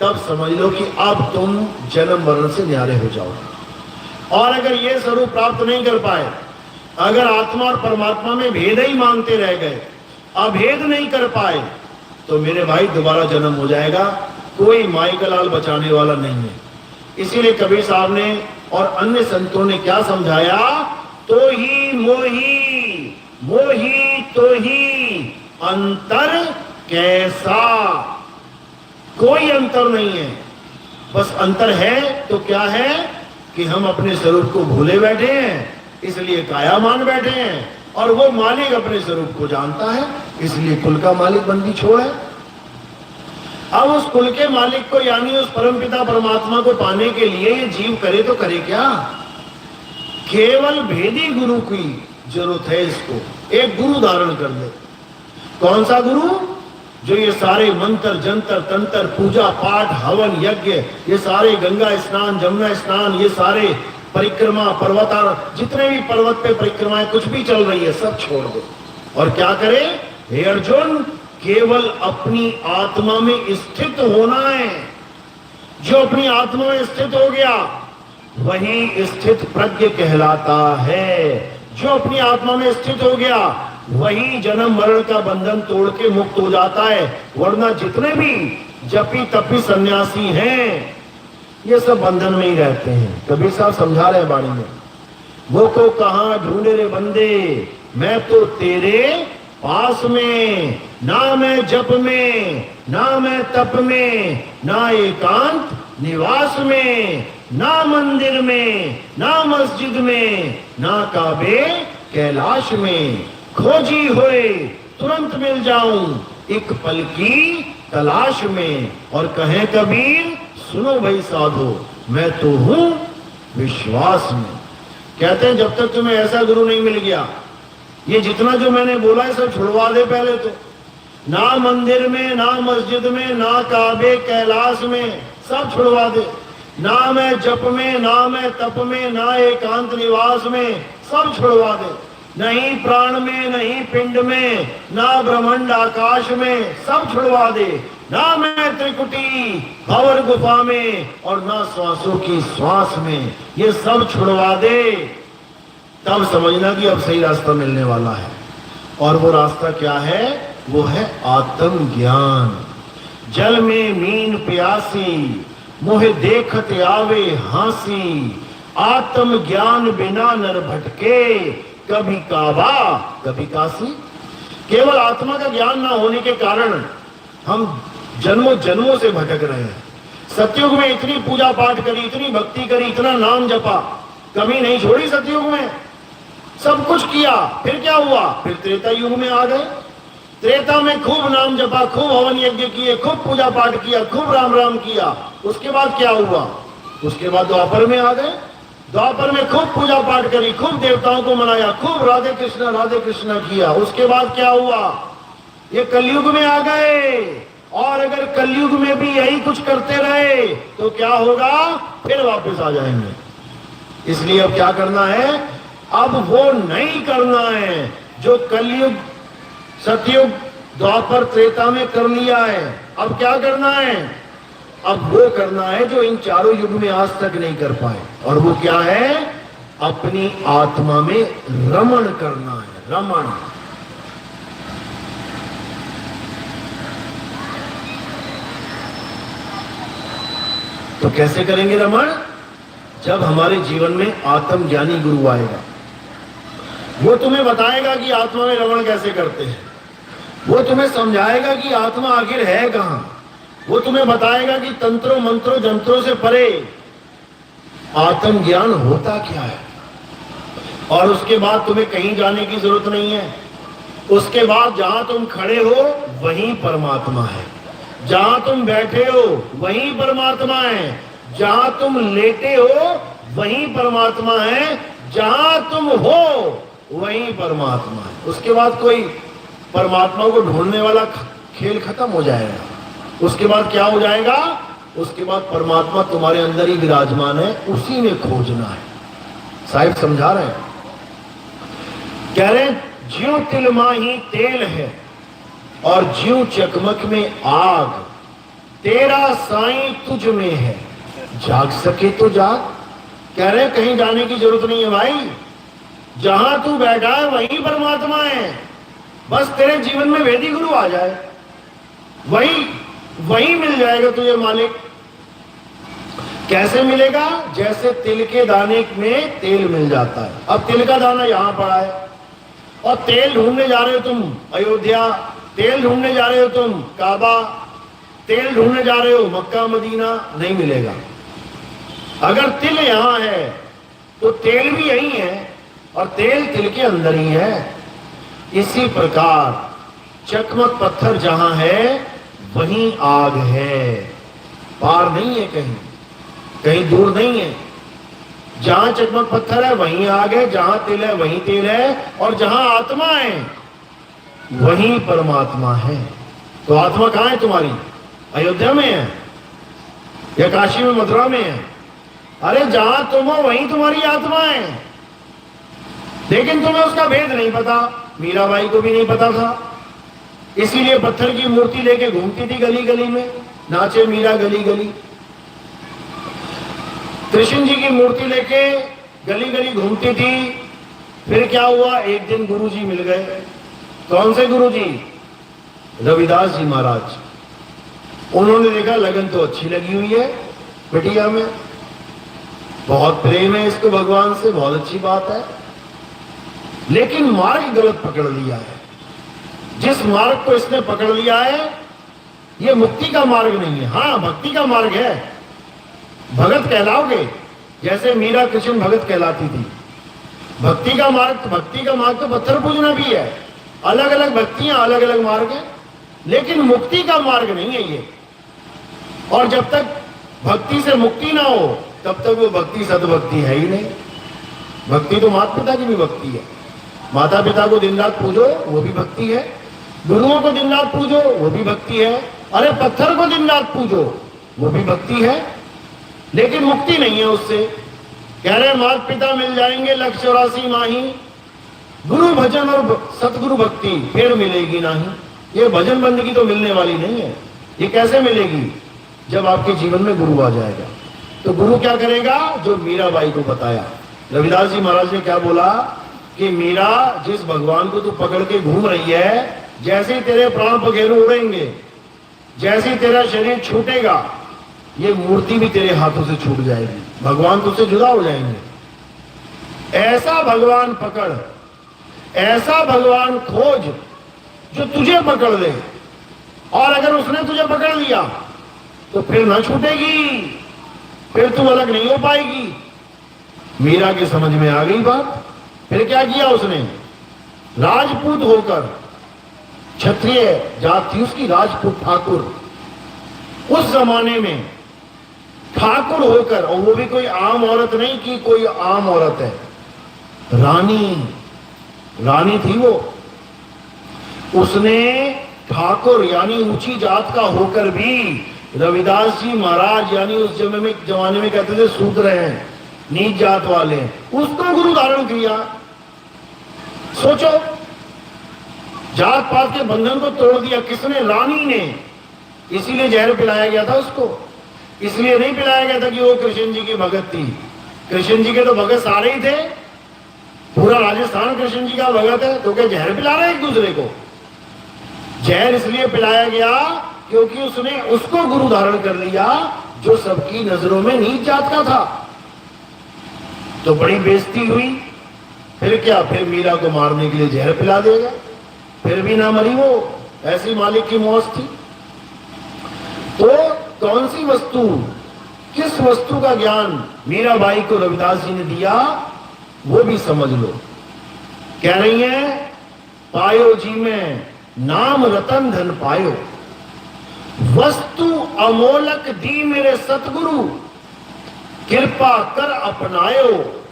तब समझ लो कि अब तुम जन्म मरण से न्यारे हो जाओगे। और अगर ये स्वरूप प्राप्त नहीं कर पाए, अगर आत्मा और परमात्मा में भेद ही मानते रह गए, अभेद नहीं कर पाए, तो मेरे भाई दोबारा जन्म हो जाएगा, कोई माई का लाल बचाने वाला नहीं है। इसीलिए कबीर साहब ने और अन्य संतों ने क्या समझाया, तो ही मोही, मोही तो ही अंतर कैसा। कोई अंतर नहीं है, बस अंतर है तो क्या है कि हम अपने स्वरूप को भूले बैठे हैं, इसलिए काया मान बैठे हैं, और वो मालिक अपने स्वरूप को जानता है, इसलिए कुल का मालिक बंदी छोड़ है। अब उस कुल के मालिक को, यानी उस परमपिता परमात्मा को पाने के लिए ये जीव करे तो करे क्या? केवल भेदी गुरु की जरूरत है इसको। एक गुरु धारण कर ले। कौन सा गुरु? जो ये सारे मंत्र जंतर तंत्र, पूजा पाठ, हवन यज्ञ, ये सारे गंगा स्नान, जमुना स्नान, ये सारे परिक्रमा, पर्वतार, जितने भी पर्वत पे परिक्रमाएं कुछ भी चल रही है, सब छोड़ दो। और क्या करे? हे अर्जुन, केवल अपनी आत्मा में स्थित होना है। जो अपनी आत्मा में स्थित हो गया वही स्थित प्रज्ञ कहलाता है। जो अपनी आत्मा में स्थित हो गया वही जन्म मरण का बंधन तोड़ के मुक्त हो जाता है। वरना जितने भी जपी तपी सन्यासी हैं, ये सब बंधन में ही रहते हैं। कबीर साहब समझा रहे हैं बाणी में, वो को कहां ढूंढे रे बंदे, मैं तो तेरे पास में, ना मैं जप में, ना मैं तप में, ना एकांत निवास में, ना मंदिर में, ना मस्जिद में, ना काबे कैलाश में, खोजी होए तुरंत मिल जाऊं एक पल की तलाश में। और कहे कबीर, सुनो भाई साधो, मैं तो हूं विश्वास में। कहते हैं जब तक तुम्हें ऐसा गुरु नहीं मिल गया, ये जितना जो मैंने बोला है सब छुड़वा दे पहले तो। ना मंदिर में, ना मस्जिद में, ना काबे कैलाश में, सब छुड़वा दे। ना मैं जप में, ना मैं तप में, ना एकांत निवास में, सब छुड़वा दे। नहीं प्राण में, नहीं पिंड में, ना ब्रह्मांड आकाश में, सब छुड़वा दे। ना मैं त्रिकुटी भंवर गुफा में, और ना श्वासों की श्वास में, ये सब छुड़वा दे। तब समझना कि अब सही रास्ता मिलने वाला है। और वो रास्ता क्या है? वो है आत्म ज्ञान। जल में मीन प्यासी, मोहे देखत आवे हासी, आत्म ज्ञान बिना नर भटके, कभी काबा कभी काशी। केवल आत्मा का ज्ञान ना होने के कारण हम जन्मों जन्मों से भटक रहे हैं। सतयुग में इतनी पूजा पाठ करी, इतनी भक्ति करी, इतना नाम जपा, कमी नहीं छोड़ी सतयुग में, सब कुछ किया। फिर क्या हुआ? फिर त्रेता युग में आ गए। त्रेता में खूब नाम जपा, खूब हवन यज्ञ किए, खूब पूजा पाठ किया, खूब राम राम किया। उसके बाद क्या हुआ? उसके बाद द्वापर में आ गए। द्वापर में खूब पूजा पाठ करी, खूब देवताओं को मनाया, खूब राधे कृष्णा किया। उसके बाद क्या हुआ? ये कलयुग में आ गए। और अगर कलयुग में भी यही कुछ करते रहे तो क्या होगा? फिर वापस आ जाएंगे। इसलिए अब क्या करना है? अब वो नहीं करना है जो कलयुग, सतयुग, द्वापर, त्रेता में कर लिया है। अब क्या करना है? अब वो करना है जो इन चारों युग में आज तक नहीं कर पाए। और वो क्या है? अपनी आत्मा में रमण करना है। रमण। तो कैसे करेंगे रमण? जब हमारे जीवन में आत्मज्ञानी गुरु आएगा, वो तुम्हें बताएगा कि आत्मा में रमण कैसे करते हैं। वो तुम्हें समझाएगा कि आत्मा आखिर है कहां। वो तुम्हें बताएगा कि तंत्रों मंत्रों जंत्रों से परे आत्मज्ञान होता क्या है। और उसके बाद तुम्हें कहीं जाने की जरूरत नहीं है। उसके बाद जहां तुम खड़े हो वहीं परमात्मा है, जहां तुम बैठे हो वहीं परमात्मा है, जहां तुम लेटे हो वहीं परमात्मा है, जहां तुम हो वही परमात्मा है। उसके बाद कोई परमात्मा को ढूंढने वाला खेल खत्म हो जाएगा। उसके बाद क्या हो जाएगा? उसके बाद परमात्मा तुम्हारे अंदर ही विराजमान है, उसी में खोजना है। साहिब समझा रहे हैं, कह रहे हैं ज्यों तिल माही तेल है और ज्यों चकमक में आग, तेरा साईं तुझ में है, जाग सके तो जाग। कह रहे कहीं जाने की जरूरत नहीं है भाई, जहां तू बैठा है वही परमात्मा है। बस तेरे जीवन में वेदी गुरु आ जाए, वही मिल जाएगा तुझे मालिक। कैसे मिलेगा? जैसे तिल के दाने में तेल मिल जाता है। अब तिल का दाना यहां पड़ा है और तेल ढूंढने जा रहे हो तुम अयोध्या, तेल ढूंढने जा रहे हो तुम काबा, तेल ढूंढने जा रहे हो मक्का मदीना, नहीं मिलेगा। अगर तिल यहां है तो तेल भी यही है और तेल तिल के अंदर ही है। इसी प्रकार चकमक पत्थर जहां है वहीं आग है, पार नहीं है, कहीं दूर नहीं है। जहां चकमक पत्थर है वहीं आग है, जहां तिल है वहीं तेल है, और जहां आत्मा है वहीं परमात्मा है। तो आत्मा कहां है तुम्हारी? अयोध्या में है या काशी में मथुरा में है? अरे जहां तुम हो वहीं तुम्हारी आत्मा है, लेकिन तुम्हें उसका भेद नहीं पता। मीराबाई को भी नहीं पता था, इसीलिए पत्थर की मूर्ति लेके घूमती थी गली गली में, नाचे मीरा गली गली। कृष्ण जी की मूर्ति लेके गली गली घूमती थी। फिर क्या हुआ? एक दिन गुरु जी मिल गए। कौन से गुरु जी? रविदास जी महाराज। उन्होंने देखा लगन तो अच्छी लगी हुई है बिटिया में, बहुत प्रेम है इसको भगवान से, बहुत अच्छी बात है, लेकिन मार्ग गलत पकड़ लिया है। जिस मार्ग को इसने पकड़ लिया है यह मुक्ति का मार्ग नहीं है। हाँ, भक्ति का मार्ग है, भगत कहलाओगे, जैसे मीरा कृष्ण भगत कहलाती थी। भक्ति का मार्ग तो पत्थर पूजना भी है। अलग अलग भक्तियां, अलग अलग मार्ग है, लेकिन मुक्ति का मार्ग नहीं है ये। और जब तक भक्ति से मुक्ति ना हो तब तक वो भक्ति सद्भक्ति है ही नहीं। भक्ति तो माता पिता की भी भक्ति है। माता पिता को दिन रात पूजो वो भी भक्ति है, गुरुओं को दिन रात पूजो वो भी भक्ति है, अरे पत्थर को दिन रात पूजो वो भी भक्ति है, लेकिन मुक्ति नहीं है उससे। कह रहे माता पिता मिल जाएंगे 184 माही, गुरु भजन और सतगुरु भक्ति फिर मिलेगी नहीं। ये भजन बंदगी तो मिलने वाली नहीं है। ये कैसे मिलेगी? जब आपके जीवन में गुरु आ जाएगा। तो गुरु क्या करेगा? जो मीराबाई को बताया। रविदास जी महाराज ने क्या बोला कि मीरा, जिस भगवान को तू पकड़ के घूम रही है, जैसे ही तेरे प्राण पखेरु उड़ेंगे, जैसे ही तेरा शरीर छूटेगा, ये मूर्ति भी तेरे हाथों से छूट जाएगी, भगवान तुझसे जुदा हो जाएंगे। ऐसा भगवान पकड़, ऐसा भगवान खोज जो तुझे पकड़ ले, और अगर उसने तुझे पकड़ लिया तो फिर ना छूटेगी, फिर तू अलग नहीं हो पाएगी। मीरा के समझ में आ गई बात। फिर क्या किया उसने? राजपूत होकर, क्षत्रिय जात थी उसकी, राजपूत ठाकुर, उस जमाने में ठाकुर होकर, और वो भी कोई आम औरत नहीं कि कोई आम औरत है, रानी थी वो। उसने ठाकुर यानी ऊंची जात का होकर भी, रविदास जी महाराज यानी उस जमाने में कहते थे शूद्र हैं, नीच जात वाले हैं, उसको गुरु धारण किया। सोचो, जात पात के बंधन को तोड़ दिया किसने? रानी ने। इसीलिए जहर पिलाया गया था उसको, इसलिए नहीं पिलाया गया था कि वो कृष्ण जी की भगत थी। कृष्ण जी के तो भगत सारे ही थे, पूरा राजस्थान कृष्ण जी का भगत है, तो क्या जहर पिला रहे एक दूसरे को? जहर इसलिए पिलाया गया क्योंकि उसने उसको गुरु धारण कर लिया जो सबकी नजरों में नीच जात का था। तो बड़ी बेइज्जती हुई। फिर क्या? फिर मीरा को मारने के लिए जहर पिला देगा, फिर भी ना मरी वो, ऐसी मालिक की मौत थी। तो कौन सी वस्तु, किस वस्तु का ज्ञान मीराबाई को रविदास जी ने दिया, वो भी समझ लो। कह रही है पायो जी में नाम रतन धन पायो, वस्तु अमोलक दी मेरे सतगुरु, कृपा कर अपनायो,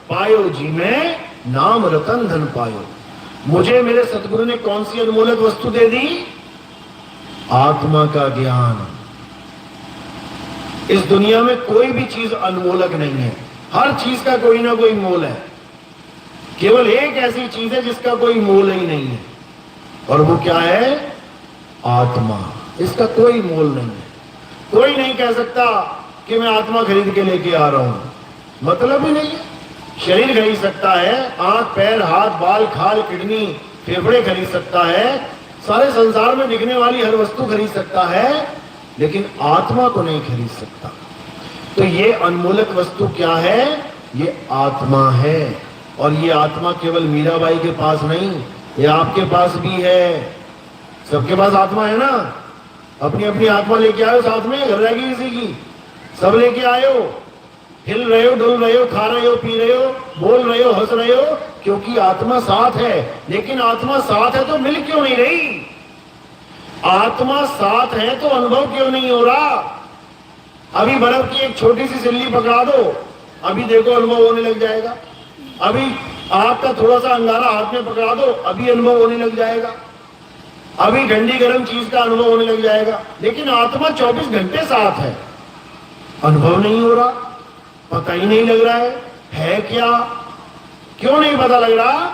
पायो जी में नाम रतन धन पायो। मुझे मेरे सतगुरु ने कौन सी अनमोलक वस्तु दे दी? आत्मा का ज्ञान। इस दुनिया में कोई भी चीज अनमोलक नहीं है, हर चीज का कोई ना कोई मोल है। केवल एक ऐसी चीज है जिसका कोई मोल ही नहीं है, और वो क्या है? आत्मा। इसका कोई मोल नहीं है। कोई नहीं कह सकता कि मैं आत्मा खरीद के लेके आ रहा हूं, मतलब ही नहीं है। शरीर खरीद सकता है, आंख पैर हाथ बाल खाल किडनी फेफड़े खरीद सकता है, सारे संसार में दिखने वाली हर वस्तु खरीद सकता है, लेकिन आत्मा को नहीं खरीद सकता। तो ये अनमोलक वस्तु क्या है? ये आत्मा है। और ये आत्मा केवल मीराबाई के पास नहीं, ये आपके पास भी है। सबके पास आत्मा है ना? अपनी अपनी आत्मा लेके आयो साथ में, घर रहेगी किसी की? सब लेके आयो। हिल रहे हो, डुल रहे हो, खा रहे हो, पी रहे हो, बोल रहे हो, हंस रहे हो, क्योंकि आत्मा साथ है। लेकिन आत्मा साथ है तो मिल क्यों नहीं रही? आत्मा साथ है तो अनुभव क्यों नहीं हो रहा? अभी बर्फ की एक छोटी सी सिल्ली पकड़ा दो, अभी देखो अनुभव होने लग जाएगा। अभी आग का थोड़ा सा अंगारा हाथ में पकड़ा दो, अभी अनुभव होने लग जाएगा। अभी ठंडी गर्म चीज का अनुभव होने लग जाएगा। लेकिन आत्मा 24 घंटे साथ है, अनुभव नहीं हो रहा, पता ही नहीं लग रहा है क्या? क्यों नहीं पता लग रहा?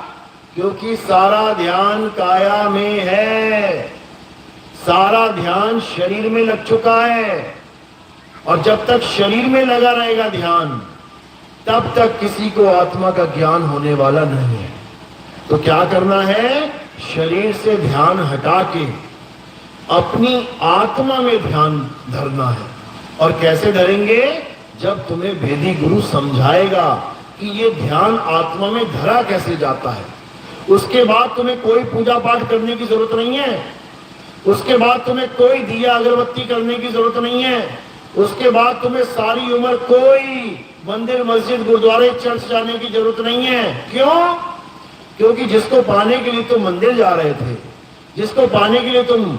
क्योंकि सारा ध्यान काया में है, सारा ध्यान शरीर में लग चुका है। और जब तक शरीर में लगा रहेगा ध्यान, तब तक किसी को आत्मा का ज्ञान होने वाला नहीं है। तो क्या करना है? शरीर से ध्यान हटा के अपनी आत्मा में ध्यान धरना है। और कैसे धरेंगे? जब तुम्हें भेदी गुरु समझाएगा कि ये ध्यान आत्मा में धरा कैसे जाता है। उसके बाद तुम्हें कोई पूजा पाठ करने की जरूरत नहीं है, उसके बाद तुम्हें कोई दिया अगरबत्ती करने की जरूरत नहीं है, उसके बाद तुम्हें सारी उम्र कोई मंदिर मस्जिद गुरुद्वारे चर्च जाने की जरूरत नहीं है। क्यों? क्योंकि जिसको पाने के लिए तुम मंदिर जा रहे थे, जिसको पाने के लिए तुम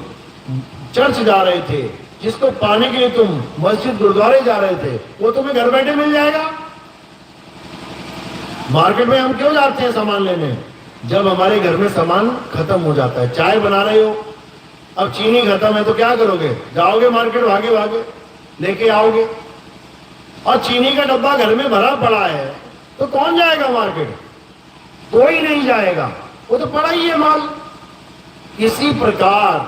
चर्च जा रहे थे, जिसको पाने के लिए तुम मस्जिद गुरुद्वारे जा रहे थे, वो तुम्हें घर बैठे मिल जाएगा। मार्केट में हम क्यों जाते हैं सामान लेने? जब हमारे घर में सामान खत्म हो जाता है। चाय बना रहे हो, अब चीनी खत्म है तो क्या करोगे? जाओगे मार्केट, भागे भागे लेके आओगे। और चीनी का डब्बा घर में भरा पड़ा है तो कौन जाएगा मार्केट? कोई नहीं जाएगा, वो तो पड़ा ही है माल। इसी प्रकार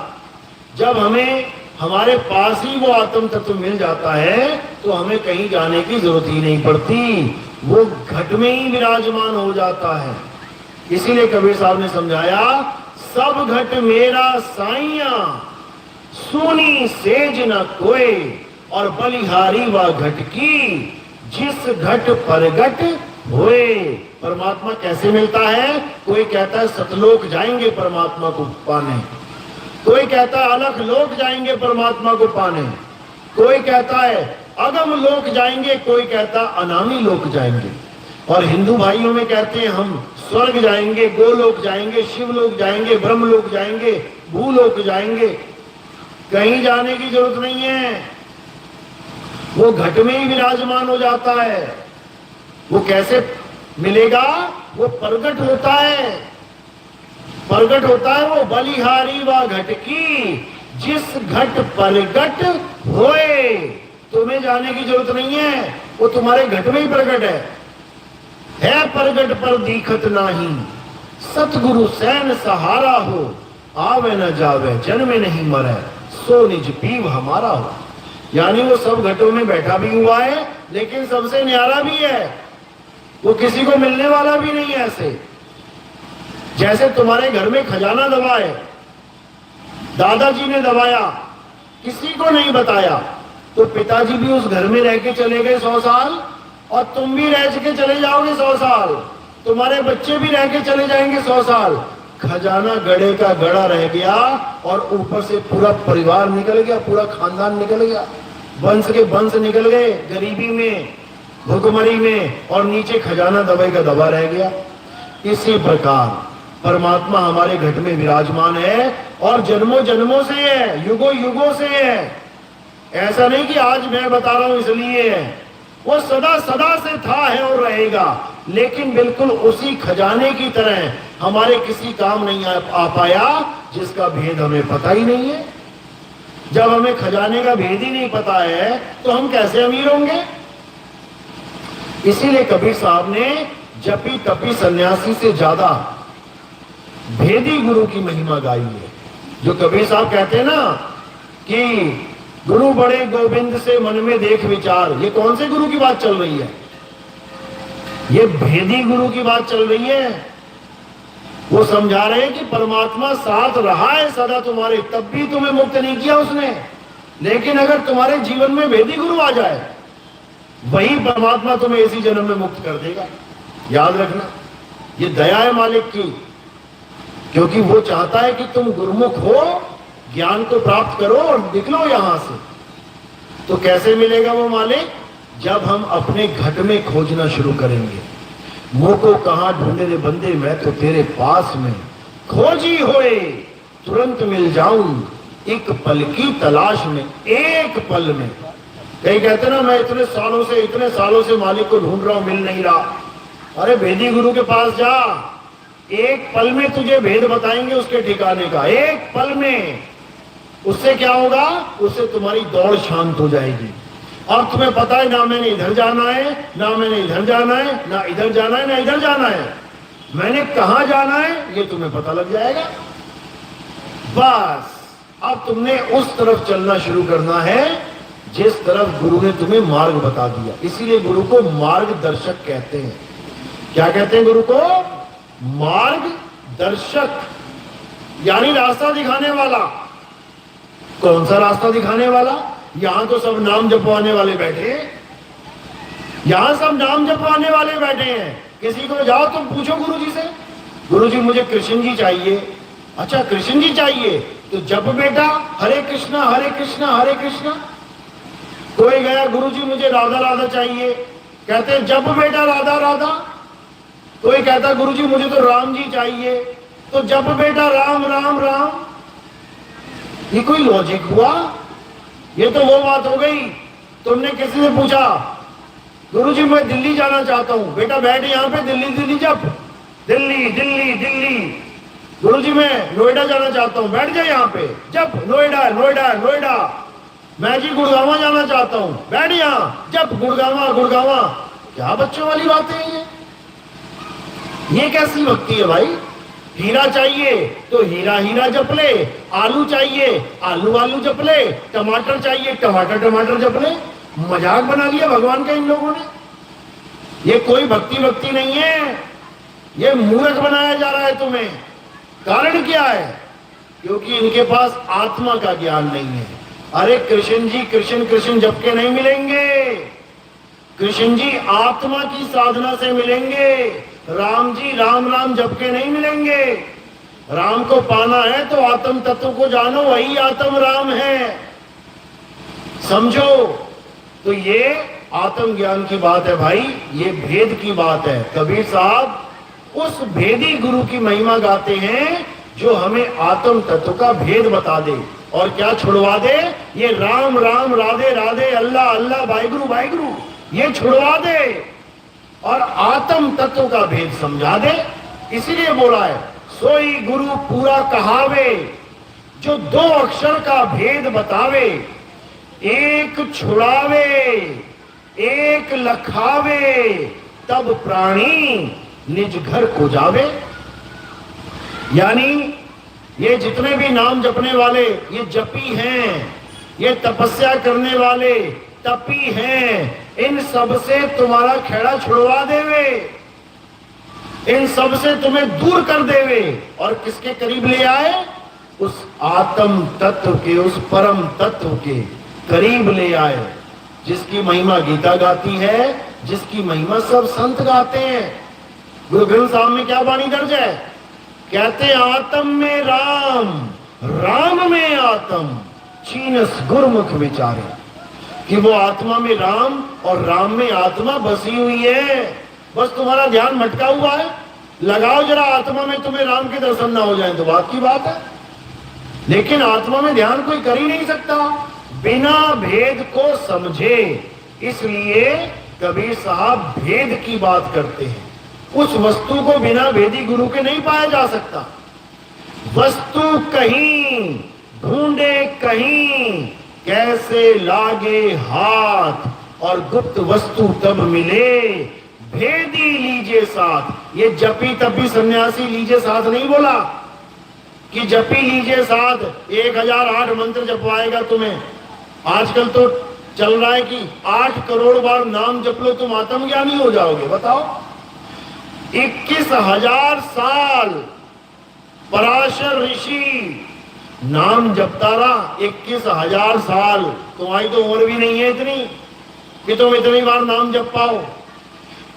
जब हमें हमारे पास ही वो आत्म तत्व मिल जाता है तो हमें कहीं जाने की जरूरत ही नहीं पड़ती, वो घट में ही विराजमान हो जाता है। इसीलिए कबीर साहब ने समझाया, सब घट मेरा साइया सुनी सेज न कोई, और बलिहारी व घट की जिस घट परगट होए। परमात्मा कैसे मिलता है? कोई कहता है सतलोक जाएंगे परमात्मा को पाने, कोई कहता है अलख लोक जाएंगे परमात्मा को पाने, कोई कहता है अगम लोक जाएंगे, कोई कहता अनामी लोक जाएंगे। और हिंदू भाइयों में कहते हैं हम स्वर्ग जाएंगे, गोलोक जाएंगे, शिवलोक जाएंगे, ब्रह्मलोक जाएंगे, भूलोक जाएंगे। कहीं जाने की जरूरत नहीं है, वो घट में ही विराजमान हो जाता है। वो कैसे मिलेगा? वो प्रगट होता है, प्रगट होता है वो बलिहारी व घट की जिस घट प्रगट होए। तुम्हें जाने की जरूरत नहीं है, वो तुम्हारे घट में ही प्रगट है प्रगट पर दीखत नाही, सतगुरु सैन सहारा हो, आवे न जावे जन्मे नहीं मरे, सो निज पीव हमारा हो। यानी वो सब घटों में बैठा भी हुआ है, लेकिन सबसे न्यारा भी है, वो किसी को मिलने वाला भी नहीं है। ऐसे जैसे तुम्हारे घर में खजाना दबा है, दादाजी ने दबाया, किसी को नहीं बताया, तो पिताजी भी उस घर में रह के चले गए 100 साल, और तुम भी रह के चले जाओगे 100 साल, तुम्हारे बच्चे भी रह के चले जाएंगे 100 साल। खजाना गड़े का गड़ा रह गया, और ऊपर से पूरा परिवार निकल गया, पूरा खानदान निकल गया, वंश के वंश निकल गए गरीबी में, भुखमरी में, और नीचे खजाना दबाई का दबा रह गया। इसी प्रकार परमात्मा हमारे घट में विराजमान है, और जन्मों जन्मों से है, युगों युगों से है। ऐसा नहीं कि आज मैं बता रहा हूं इसलिए है, वो सदा सदा से था, है और रहेगा, लेकिन बिल्कुल उसी खजाने की तरह हमारे किसी काम नहीं आ पाया जिसका भेद हमें पता ही नहीं है। जब हमें खजाने का भेद ही नहीं पता है तो हम कैसे अमीर होंगे? इसीलिए कबीर साहब ने जपी तपी सन्यासी से ज्यादा भेदी गुरु की महिमा गाई है। जो कबीर साहब कहते हैं ना कि गुरु बड़े गोविंद से मन में देख विचार, ये कौन से गुरु की बात चल रही है? ये भेदी गुरु की बात चल रही है। वो समझा रहे हैं कि परमात्मा साथ रहा है सदा तुम्हारे, तब भी तुम्हें मुक्त नहीं किया उसने, लेकिन अगर तुम्हारे जीवन में भेदी गुरु आ जाए, वही परमात्मा तुम्हें इसी जन्म में मुक्त कर देगा। याद रखना, ये दया है मालिक की, क्योंकि वो चाहता है कि तुम गुरुमुख हो, ज्ञान को प्राप्त करो और निकलो यहां से। तो कैसे मिलेगा वो मालिक? जब हम अपने घट में खोजना शुरू करेंगे। मुंह को कहां ढूंढे रे बंदे, मैं तो तेरे पास में, खोजी होए तुरंत मिल जाऊं, एक पल की तलाश में, एक पल में। कहीं कहते ना मैं इतने सालों से मालिक को ढूंढ रहा हूं, मिल नहीं रहा। अरे भेदी गुरु के पास जा, एक पल में तुझे भेद बताएंगे उसके ठिकाने का, एक पल में। उससे क्या होगा? उससे तुम्हारी दौड़ शांत हो जाएगी और तुम्हें पता है ना मैंने इधर जाना है, ना मैंने इधर जाना है, ना इधर जाना है, ना इधर जाना है, मैंने कहां जाना है ये तुम्हें पता लग जाएगा। बस अब तुमने उस तरफ चलना शुरू करना है जिस तरफ गुरु ने तुम्हें मार्ग बता दिया। इसीलिए गुरु को मार्गदर्शक कहते हैं। क्या कहते हैं गुरु को? मार्गदर्शक, यानी रास्ता दिखाने वाला। कौन सा रास्ता दिखाने वाला? यहां तो सब नाम जपवाने वाले बैठे हैं, यहां सब नाम जपवाने वाले बैठे हैं। किसी को जाओ तुम पूछो गुरुजी से, गुरुजी मुझे कृष्ण जी चाहिए। अच्छा कृष्ण जी चाहिए तो जप बेटा, हरे कृष्णा हरे कृष्णा हरे कृष्णा। कोई गया गुरुजी मुझे राधा राधा चाहिए, कहते जप बेटा राधा राधा। कोई कहता गुरुजी मुझे तो राम जी चाहिए, तो जप बेटा राम राम राम। ये कोई लॉजिक हुआ? ये तो वो बात हो गई, तुमने किसी से पूछा गुरुजी मैं दिल्ली जाना चाहता हूं, बेटा बैठ यहां पे, दिल्ली दिल्ली जप, दिल्ली दिल्ली दिल्ली। गुरुजी मैं नोएडा जाना चाहता हूं, बैठ जाए यहां पे, जप नोएडा नोएडा नोएडा। मैं जी गुड़गावा जाना चाहता हूं, बैठ यहां, जप गुड़गावा गुड़गावा। क्या बच्चों वाली बातें हैं ये कैसी भक्ति है भाई? हीरा चाहिए तो हीरा हीरा जप ले, आलू चाहिए आलू आलू जप ले, टमाटर चाहिए टमाटर टमाटर जप ले। मजाक बना लिया भगवान का इन लोगों ने। ये कोई भक्ति भक्ति नहीं है, ये मूर्ख बनाया जा रहा है तुम्हें। कारण क्या है? क्योंकि इनके पास आत्मा का ज्ञान नहीं है। अरे कृष्ण जी कृष्ण कृष्ण जप के नहीं मिलेंगे, कृष्ण जी आत्मा की साधना से मिलेंगे। राम जी राम राम जप के नहीं मिलेंगे। राम को पाना है तो आत्म तत्व को जानो, वही आत्म राम है, समझो। तो ये आत्म ज्ञान की बात है भाई, ये भेद की बात है। कबीर साहब उस भेदी गुरु की महिमा गाते हैं जो हमें आत्म तत्व का भेद बता दे और क्या छुड़वा दे। ये राम राम राधे राधे अल्लाह अल्लाह वाहिगुरु ये छुड़वा दे और आत्म तत्व का भेद समझा दे। इसीलिए बोला है सोई गुरु पूरा कहावे, जो दो अक्षर का भेद बतावे, एक छुड़ावे एक लखावे, तब प्राणी निज घर को जावे। यानी ये जितने भी नाम जपने वाले ये जपी हैं, ये तपस्या करने वाले तपी हैं, इन सब से तुम्हारा खेड़ा छुड़वा देवे, इन सब से तुम्हें दूर कर देवे और किसके करीब ले आए? उस आत्म तत्व के, उस परम तत्व के करीब ले आए, जिसकी महिमा गीता गाती है, जिसकी महिमा सब संत गाते हैं। गुरु ग्रंथ साहब में क्या वाणी दर्ज है? कहते आत्म में राम राम में आत्म, चीनस गुरमुख विचारे। कि वो आत्मा में राम और राम में आत्मा बसी हुई है, बस तुम्हारा ध्यान भटका हुआ है। लगाओ जरा आत्मा में, तुम्हें राम के दर्शन ना हो जाए तो बात की बात है, लेकिन आत्मा में ध्यान कोई कर ही नहीं सकता बिना भेद को समझे। इसलिए कबीर साहब भेद की बात करते हैं। उस वस्तु को बिना भेदी गुरु के नहीं पाया जा सकता। वस्तु कहीं ढूंढे कहीं, कैसे लागे हाथ, और गुप्त वस्तु तब मिले, भेदी लीजिए साथ। ये जपी तपी सन्यासी लीजिए साथ नहीं बोला कि जपी लीजिए साथ 1008 मंत्र जपवाएगा तुम्हें। आजकल तो चल रहा है कि 8 करोड़ बार नाम जप लो तुम आत्मज्ञानी हो जाओगे। बताओ, 21,000 साल पराशर ऋषि नाम जपता रहा। 21,000 साल। तुम्हारी तो उम्र भी नहीं है इतनी कि तुम इतनी बार नाम जप पाओ।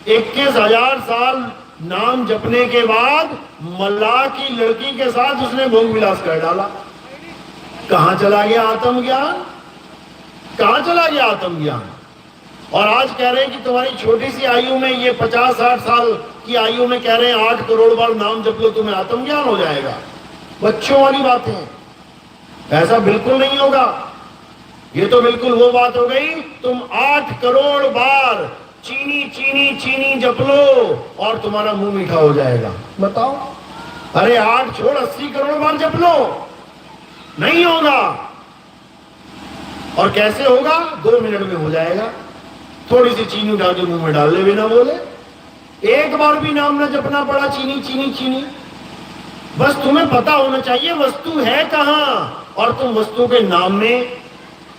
21,000 साल नाम जपने के बाद मल्लाह की लड़की के साथ उसने भोग विलास कर डाला। कहां चला गया आत्मज्ञान? कहां चला गया आत्मज्ञान? और आज कह रहे हैं कि तुम्हारी छोटी सी आयु में, ये 50-60 साल की आयु में कह रहे हैं 8 करोड़ बार नाम जप लो तुम्हें आत्मज्ञान हो जाएगा। बच्चों वाली बातें हैं, ऐसा बिल्कुल नहीं होगा। ये तो बिल्कुल वो बात हो गई, तुम 8 करोड़ बार चीनी चीनी चीनी जप लो और तुम्हारा मुंह मीठा हो जाएगा। बताओ, अरे 8 छोड़ 80 करोड़ बार जप लो, नहीं होगा। और कैसे होगा? 2 मिनट में हो जाएगा। थोड़ी सी चीनी उठा के मुंह में डाल ले बिना बोले, एक बार भी नाम न जपना पड़ा चीनी चीनी चीनी। बस तुम्हें पता होना चाहिए वस्तु है कहां, और तुम वस्तु के नाम में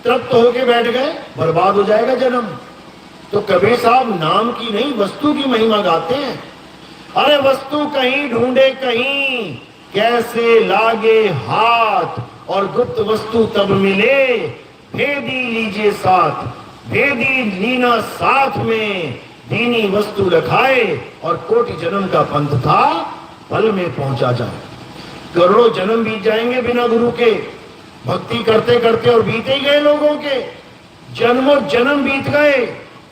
तृप्त होके बैठ गए, बर्बाद हो जाएगा जन्म। तो कबीर साहब नाम की नहीं वस्तु की महिमा गाते हैं। अरे वस्तु कहीं ढूंढे कहीं, कैसे लागे हाथ, और गुप्त वस्तु तब मिले, भेदी लीजिए साथ। भेदी लीना साथ में, दीनी वस्तु रखाए, और कोटि जन्म का पंथ था पल में पहुंचा जाए। करोड़ों जन्म बीत जाएंगे बिना गुरु के, भक्ति करते करते, और बीते ही गए लोगों के, जन्मों जन्म बीत गए,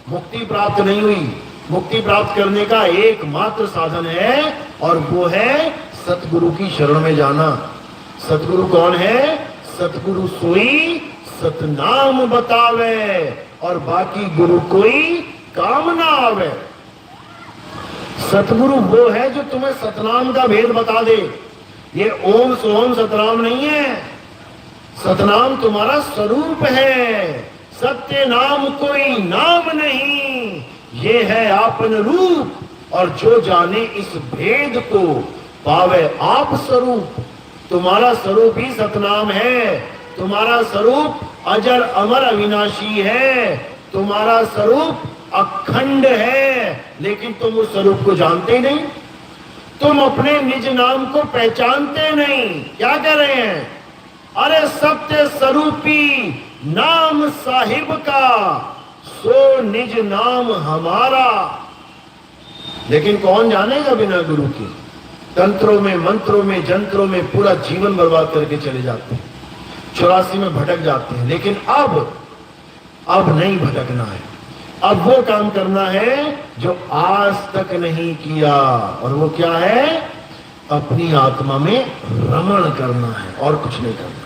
मुक्ति प्राप्त नहीं हुई। मुक्ति प्राप्त करने का एकमात्र साधन है, और वो है सतगुरु की शरण में जाना। सतगुरु कौन है? सतगुरु सोई सतनाम बतावे, और बाकी गुरु कोई काम ना आवे। सतगुरु वो है जो तुम्हें सतनाम का भेद बता दे। ये ओम सोम सतनाम नहीं है। सतनाम तुम्हारा स्वरूप है। सत्य नाम कोई नाम नहीं, ये है आपन रूप, और जो जाने इस भेद को पावे आप स्वरूप। तुम्हारा स्वरूप ही सतनाम है। तुम्हारा स्वरूप अजर अमर अविनाशी है। तुम्हारा स्वरूप अखंड है, लेकिन तुम उस स्वरूप को जानते ही नहीं। तुम अपने निज नाम को पहचानते नहीं। क्या कह रहे हैं? अरे सत्य स्वरूपी नाम साहिब का, सो निज नाम हमारा। लेकिन कौन जानेगा बिना गुरु के? तंत्रों में, मंत्रों में, जंत्रों में पूरा जीवन बर्बाद करके चले जाते हैं, 84 में भटक जाते हैं। लेकिन अब नहीं भटकना है। अब वो काम करना है जो आज तक नहीं किया, और वो क्या है? अपनी आत्मा में रमण करना है, और कुछ नहीं करना।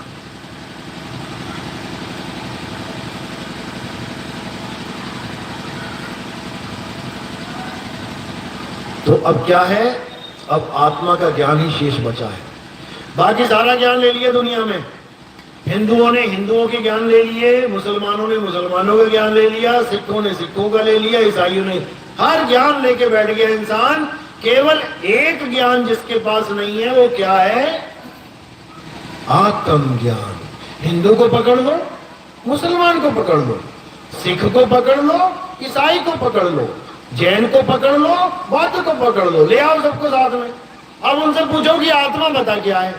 तो अब क्या है? अब आत्मा का ज्ञान ही शेष बचा है। बाकी सारा ज्ञान ले लिया दुनिया में। हिंदुओं ने हिंदुओं के ज्ञान ले लिए, मुसलमानों ने मुसलमानों का ज्ञान ले लिया, सिखों ने सिखों का ले लिया, ईसाइयों ने, हर ज्ञान लेके बैठ गया इंसान। केवल एक ज्ञान जिसके पास नहीं है वो क्या है? आत्म ज्ञान। हिंदू को पकड़ लो, मुसलमान को पकड़ लो, सिख को पकड़ लो, ईसाई को पकड़ लो, जैन को पकड़ लो, बौद्ध को पकड़ लो, ले आओ सबको साथ में। अब उनसे पूछो कि आत्मा बता क्या है,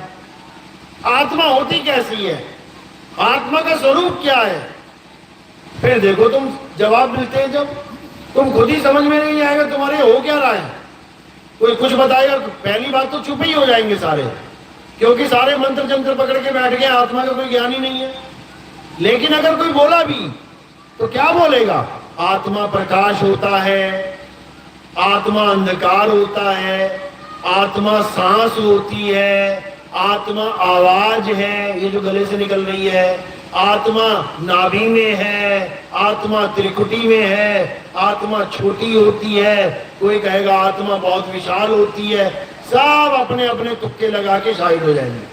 आत्मा होती कैसी है, आत्मा का स्वरूप क्या है। फिर देखो तुम जवाब मिलते हैं जब तुम खुद ही समझ में नहीं आएगा तुम्हारे हो क्या रहा है। कोई कुछ बताएगा, पहली बात तो चुप ही हो जाएंगे सारे, क्योंकि सारे मंत्र जंत्र पकड़ के बैठ गए, आत्मा का कोई ज्ञान ही नहीं है। लेकिन अगर कोई बोला भी तो क्या बोलेगा? आत्मा प्रकाश होता है, आत्मा अंधकार होता है, आत्मा सांस होती है, आत्मा आवाज है, ये जो गले से निकल रही है, आत्मा नाभि में है, आत्मा त्रिकुटी में है, आत्मा छोटी होती है, कोई कहेगा आत्मा बहुत विशाल होती है। सब अपने अपने तुक्के लगा के शाहिद हो जाएंगे।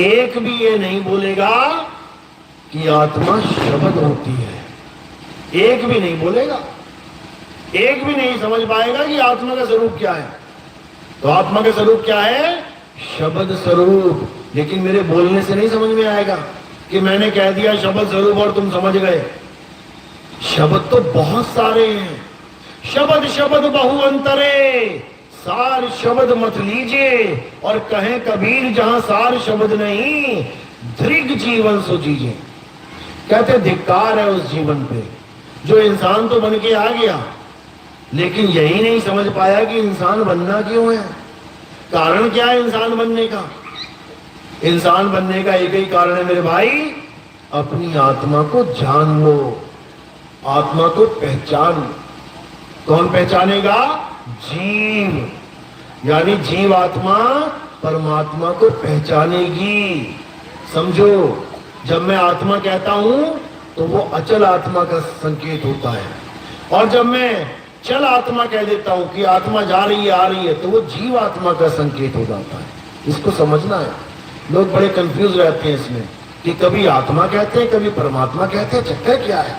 एक भी ये नहीं बोलेगा कि आत्मा शब्द होती है। एक भी नहीं बोलेगा, एक भी नहीं समझ पाएगा कि आत्मा का स्वरूप क्या है। तो आत्मा का स्वरूप क्या है? शब्द स्वरूप। लेकिन मेरे बोलने से नहीं समझ में आएगा कि मैंने कह दिया शब्द स्वरूप और तुम समझ गए। शब्द तो बहुत सारे हैं। शब्द शब्द बहु अंतरे, सार शब्द मत लीजिए। और कहें कबीर जहां सार शब्द नहीं, दृग जीवन सो जीजिए। कहते धिक्कार है उस जीवन पे जो इंसान तो बन के आ गया, लेकिन यही नहीं समझ पाया कि इंसान बनना क्यों है, कारण क्या है इंसान बनने का। इंसान बनने का एक ही कारण है मेरे भाई, अपनी आत्मा को जान लो, आत्मा को पहचान। कौन पहचानेगा? जीव। यानी जीव आत्मा परमात्मा को पहचानेगी। समझो, जब मैं आत्मा कहता हूं तो वो अचल आत्मा का संकेत होता है, और जब मैं चल आत्मा कह देता हूं कि आत्मा जा रही है, आ रही है, तो वो जीव आत्मा का संकेत हो जाता है। इसको समझना है। लोग बड़े कंफ्यूज रहते हैं इसमें कि कभी आत्मा कहते हैं, कभी परमात्मा कहते हैं। चक्कर क्या है?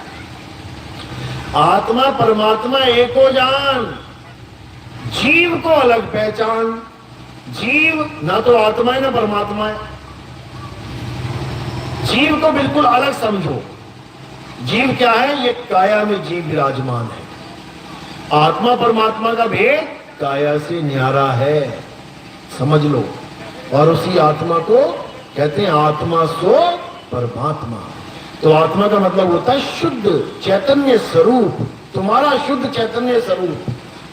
आत्मा परमात्मा एको जान, जीव को अलग पहचान। जीव ना तो आत्मा है ना परमात्मा है। जीव को बिल्कुल अलग समझो। जीव क्या है? ये काया में जीव विराजमान है। आत्मा परमात्मा का भेद काया से न्यारा है, समझ लो। और उसी आत्मा को कहते हैं आत्मा सो परमात्मा। तो आत्मा का मतलब होता है शुद्ध चैतन्य स्वरूप। तुम्हारा शुद्ध चैतन्य स्वरूप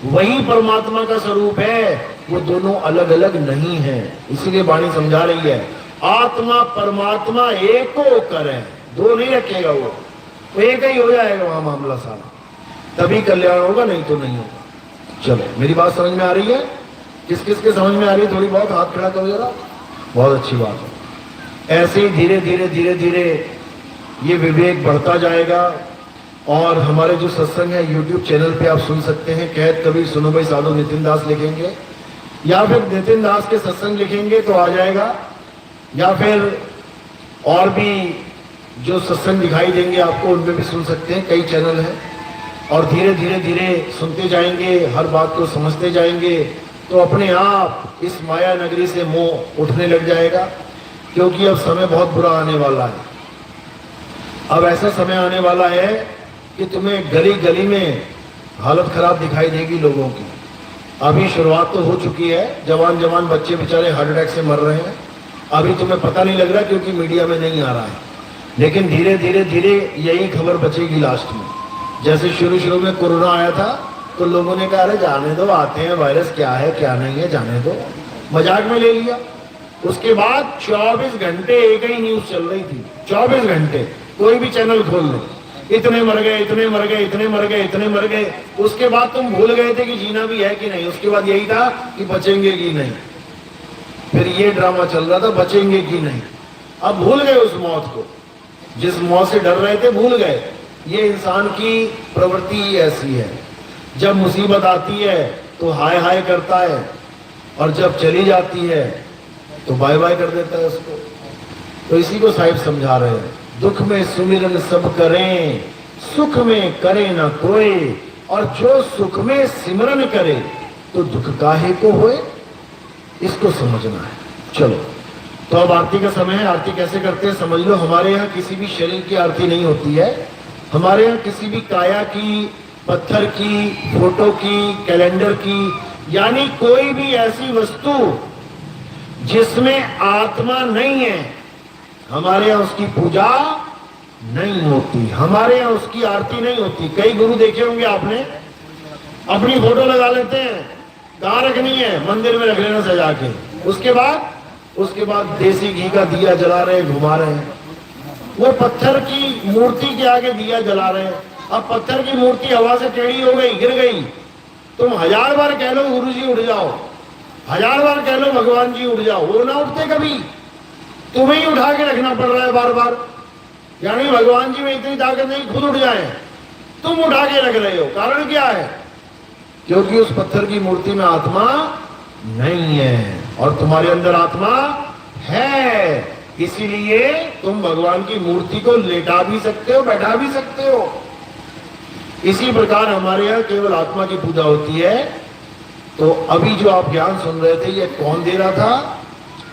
वही परमात्मा का स्वरूप है। वो दोनों अलग अलग नहीं है। इसीलिए वाणी समझा रही है, आत्मा परमात्मा एको करे, दो नहीं रखेगा वो एक ही हो जाएगा वहां मामला सारा, तभी कल्याण होगा, नहीं तो नहीं होगा। चलो, मेरी बात समझ में आ रही है? किस किस के समझ में आ रही है? थोड़ी बहुत हाथ खड़ा करो जरा। बहुत अच्छी बात है। ऐसे ही धीरे धीरे धीरे धीरे ये विवेक बढ़ता जाएगा। और हमारे जो सत्संग है YouTube चैनल पे आप सुन सकते हैं। कहत कबीर सुनो भाई साधु नितिन दास लिखेंगे, या फिर नितिन दास के सत्संग लिखेंगे तो आ जाएगा, या फिर और भी जो सत्संग दिखाई देंगे आपको उनमें भी सुन सकते हैं। कई चैनल हैं, और धीरे धीरे धीरे सुनते जाएंगे, हर बात को समझते जाएंगे, तो अपने आप इस माया नगरी से मोह उठने लग जाएगा। क्योंकि अब समय बहुत बुरा आने वाला है। अब ऐसा समय आने वाला है कि तुम्हें गली गली में हालत खराब दिखाई देगी लोगों की। अभी शुरुआत तो हो चुकी है, जवान जवान बच्चे बेचारे हार्ट अटैक से मर रहे हैं। अभी तुम्हें पता नहीं लग रहा क्योंकि मीडिया में नहीं आ रहा है, लेकिन धीरे धीरे धीरे यही खबर बचेगी लास्ट में। जैसे शुरू शुरू में कोरोना आया था तो लोगों ने कहा अरे जाने दो, आते हैं वायरस, क्या है क्या नहीं है, जाने दो, मजाक में ले लिया। उसके बाद 24 घंटे एक ही न्यूज चल रही थी। 24 घंटे कोई भी चैनल खोल लो, इतने मर गए, इतने मर गए, इतने मर गए, इतने मर गए। उसके बाद तुम भूल गए थे कि जीना भी है कि नहीं। उसके बाद यही था कि बचेंगे कि नहीं। फिर ये ड्रामा चल रहा था बचेंगे कि नहीं। अब भूल गए उस मौत को, जिस मौत से डर रहे थे भूल गए। ये इंसान की प्रवृत्ति ही ऐसी है। जब मुसीबत आती है तो हाय हाय करता है, और जब चली जाती है तो बाय बाय कर देता है उसको। तो इसी को साहिब समझा रहे हैं, दुख में सुमिरन सब करें, सुख में करे ना कोई, और जो सुख में सिमरन करे तो दुख काहे को होए, इसको समझना है। चलो, तो अब आरती का समय है। आरती कैसे करते हैं समझ लो। हमारे यहाँ किसी भी शरीर की आरती नहीं होती है। हमारे यहाँ किसी भी काया की, पत्थर की, फोटो की, कैलेंडर की, यानी कोई भी ऐसी वस्तु जिसमें आत्मा नहीं है, हमारे यहाँ उसकी पूजा नहीं होती, हमारे यहाँ उसकी आरती नहीं होती। कई गुरु देखे होंगे आपने, अपनी फोटो लगा लेते हैं, कहाँ रखनी है, मंदिर में रख लेना सजा के। उसके बाद देसी घी का दिया जला रहे, घुमा रहे हैं। वो पत्थर की मूर्ति के आगे दिया जला रहे हैं। अब पत्थर की मूर्ति हवा से टेढ़ी हो गई, गिर गई, तुम 1000 बार कह लो गुरु जी उठ जाओ, 1000 बार कह लो भगवान जी उठ जाओ, वो ना उठते कभी। तुम्हें ही उठा के रखना पड़ रहा है बार बार। यानी भगवान जी में इतनी ताकत नहीं खुद उठ जाए, तुम उठा के रख रहे हो। कारण क्या है? क्योंकि उस पत्थर की मूर्ति में आत्मा नहीं है और तुम्हारे अंदर आत्मा है। इसीलिए तुम भगवान की मूर्ति को लेटा भी सकते हो, बैठा भी सकते हो। इसी प्रकार हमारे यहाँ केवल आत्मा की पूजा होती है। तो अभी जो आप ज्ञान सुन रहे थे, ये कौन दे रहा था?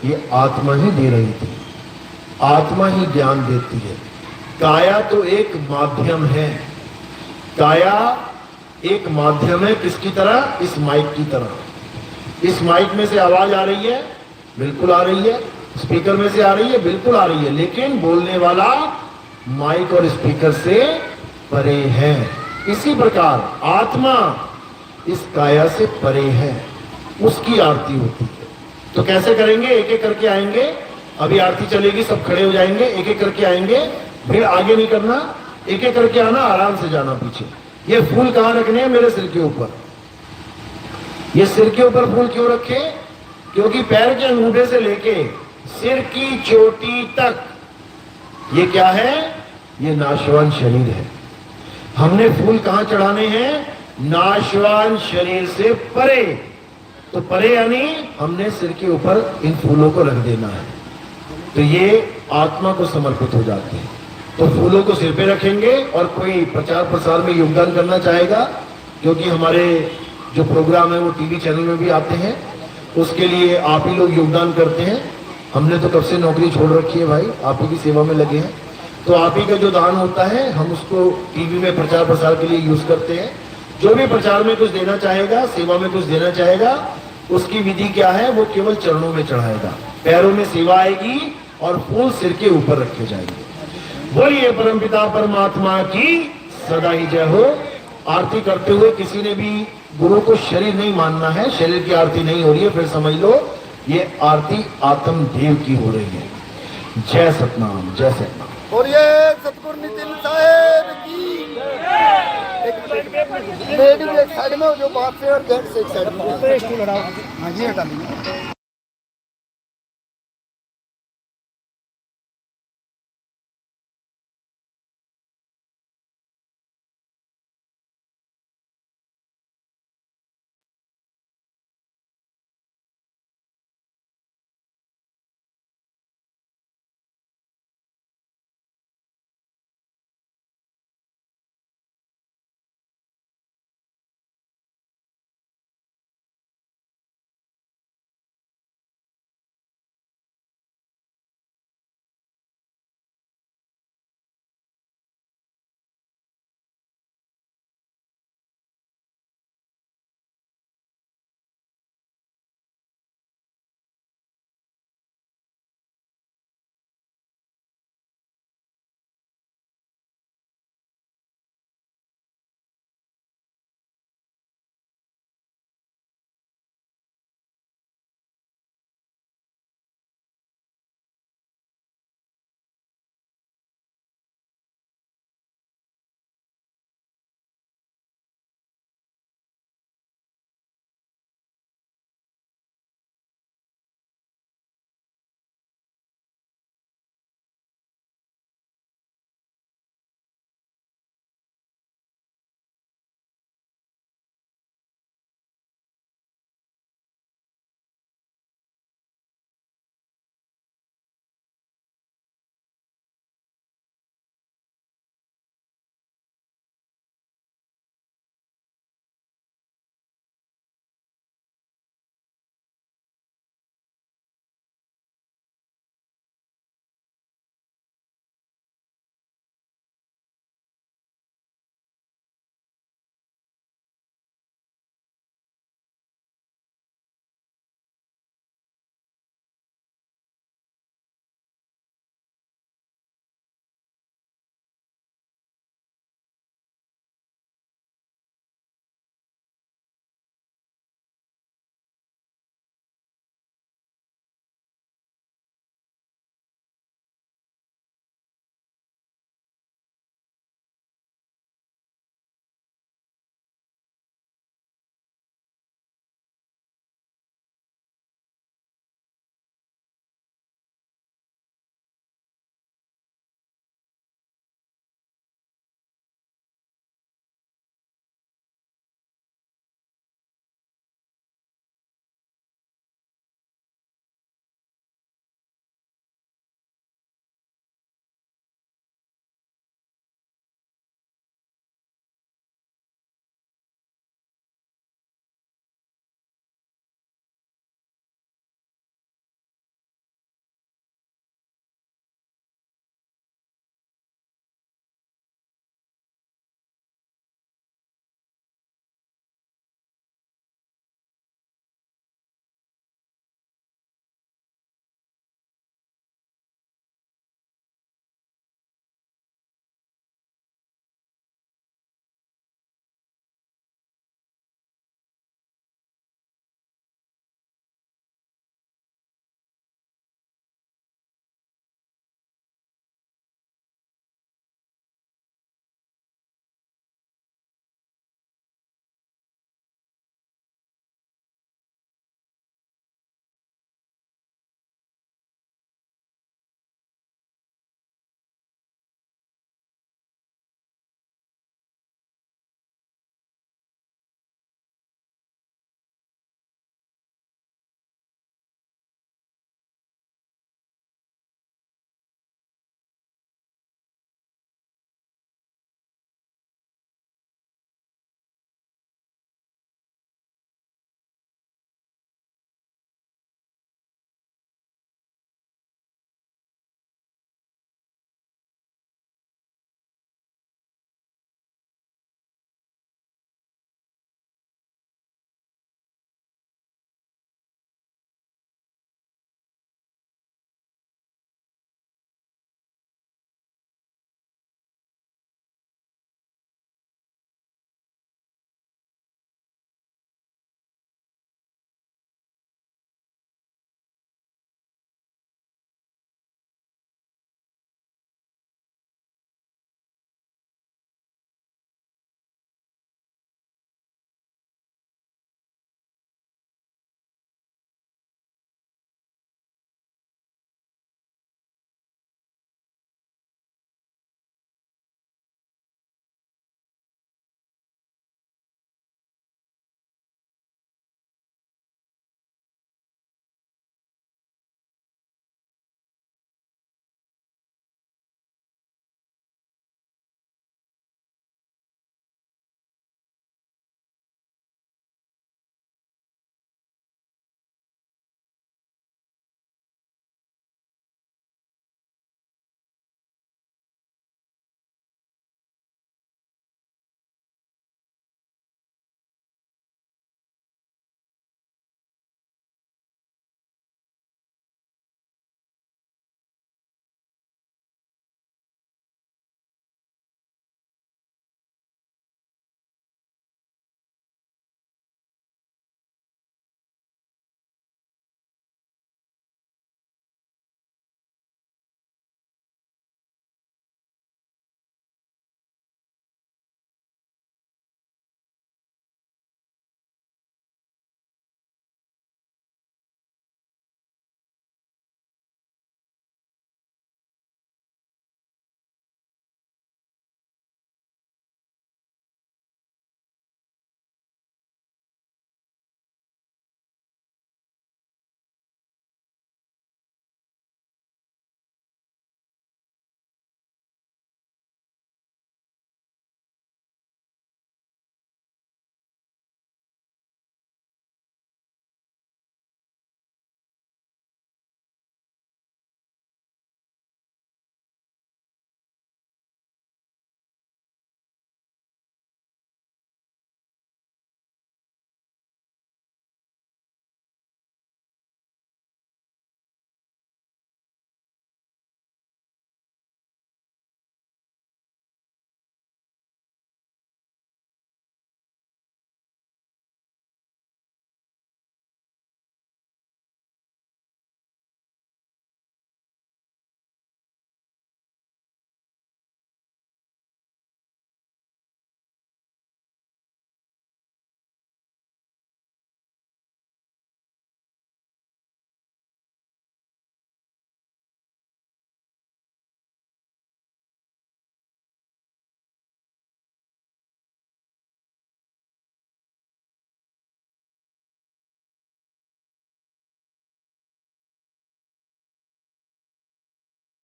ये आत्मा ही दे रही थी। आत्मा ही ज्ञान देती है। काया तो एक माध्यम है। काया एक माध्यम है। किसकी तरह? इस माइक की तरह। इस माइक में से आवाज आ रही है, बिल्कुल आ रही है। स्पीकर में से आ रही है, बिल्कुल आ रही है। लेकिन बोलने वाला माइक और स्पीकर से परे है। इसी प्रकार आत्मा इस काया से परे है, उसकी आरती होती है। तो कैसे करेंगे? एक एक करके आएंगे। अभी आरती चलेगी, सब खड़े हो जाएंगे, एक एक करके आएंगे। फिर आगे नहीं करना, एक एक करके आना, आराम से जाना पीछे। ये फूल कहां रखने हैं? मेरे सिर के ऊपर। ये सिर के ऊपर फूल क्यों रखे? क्योंकि पैर के अंगूठे से लेके सिर की चोटी तक ये क्या है? ये नाशवान शरीर है। हमने फूल कहां चढ़ाने हैं? नाशवान शरीर से परे। तो परे यानी हमने सिर के ऊपर इन फूलों को रख देना है। तो ये आत्मा को समर्पित हो जाते हैं। तो फूलों को सिर पे रखेंगे। और कोई प्रचार प्रसार में योगदान करना चाहेगा, क्योंकि हमारे जो प्रोग्राम है वो टीवी चैनल में भी आते हैं, उसके लिए आप ही लोग योगदान करते हैं। हमने तो कब से नौकरी छोड़ रखी है भाई, आप ही की सेवा में लगे हैं। तो आप ही का जो दान होता है हम उसको टीवी में प्रचार प्रसार के लिए यूज करते हैं। जो भी प्रचार में कुछ देना चाहेगा, सेवा में कुछ देना चाहेगा, उसकी विधि क्या है? वो केवल चरणों में चढ़ाएगा, पैरों में सेवा आएगी और फूल सिर के ऊपर रखे जाएंगे। बोलिए परमपिता परमात्मा की सदा ही जय हो। आरती करते हुए किसी ने भी गुरु को शरीर नहीं मानना है, शरीर की आरती नहीं हो रही है, फिर समझ लो ये आरती आत्म देव की हो रही है। जय सतनाम, जय सतनाम। और ये सतगुरु नितिन साहेब की लेडी भी एक साइड में, जो बाप से और जेंट्स एक साइड में। हाँ जी, हटा दीजिए।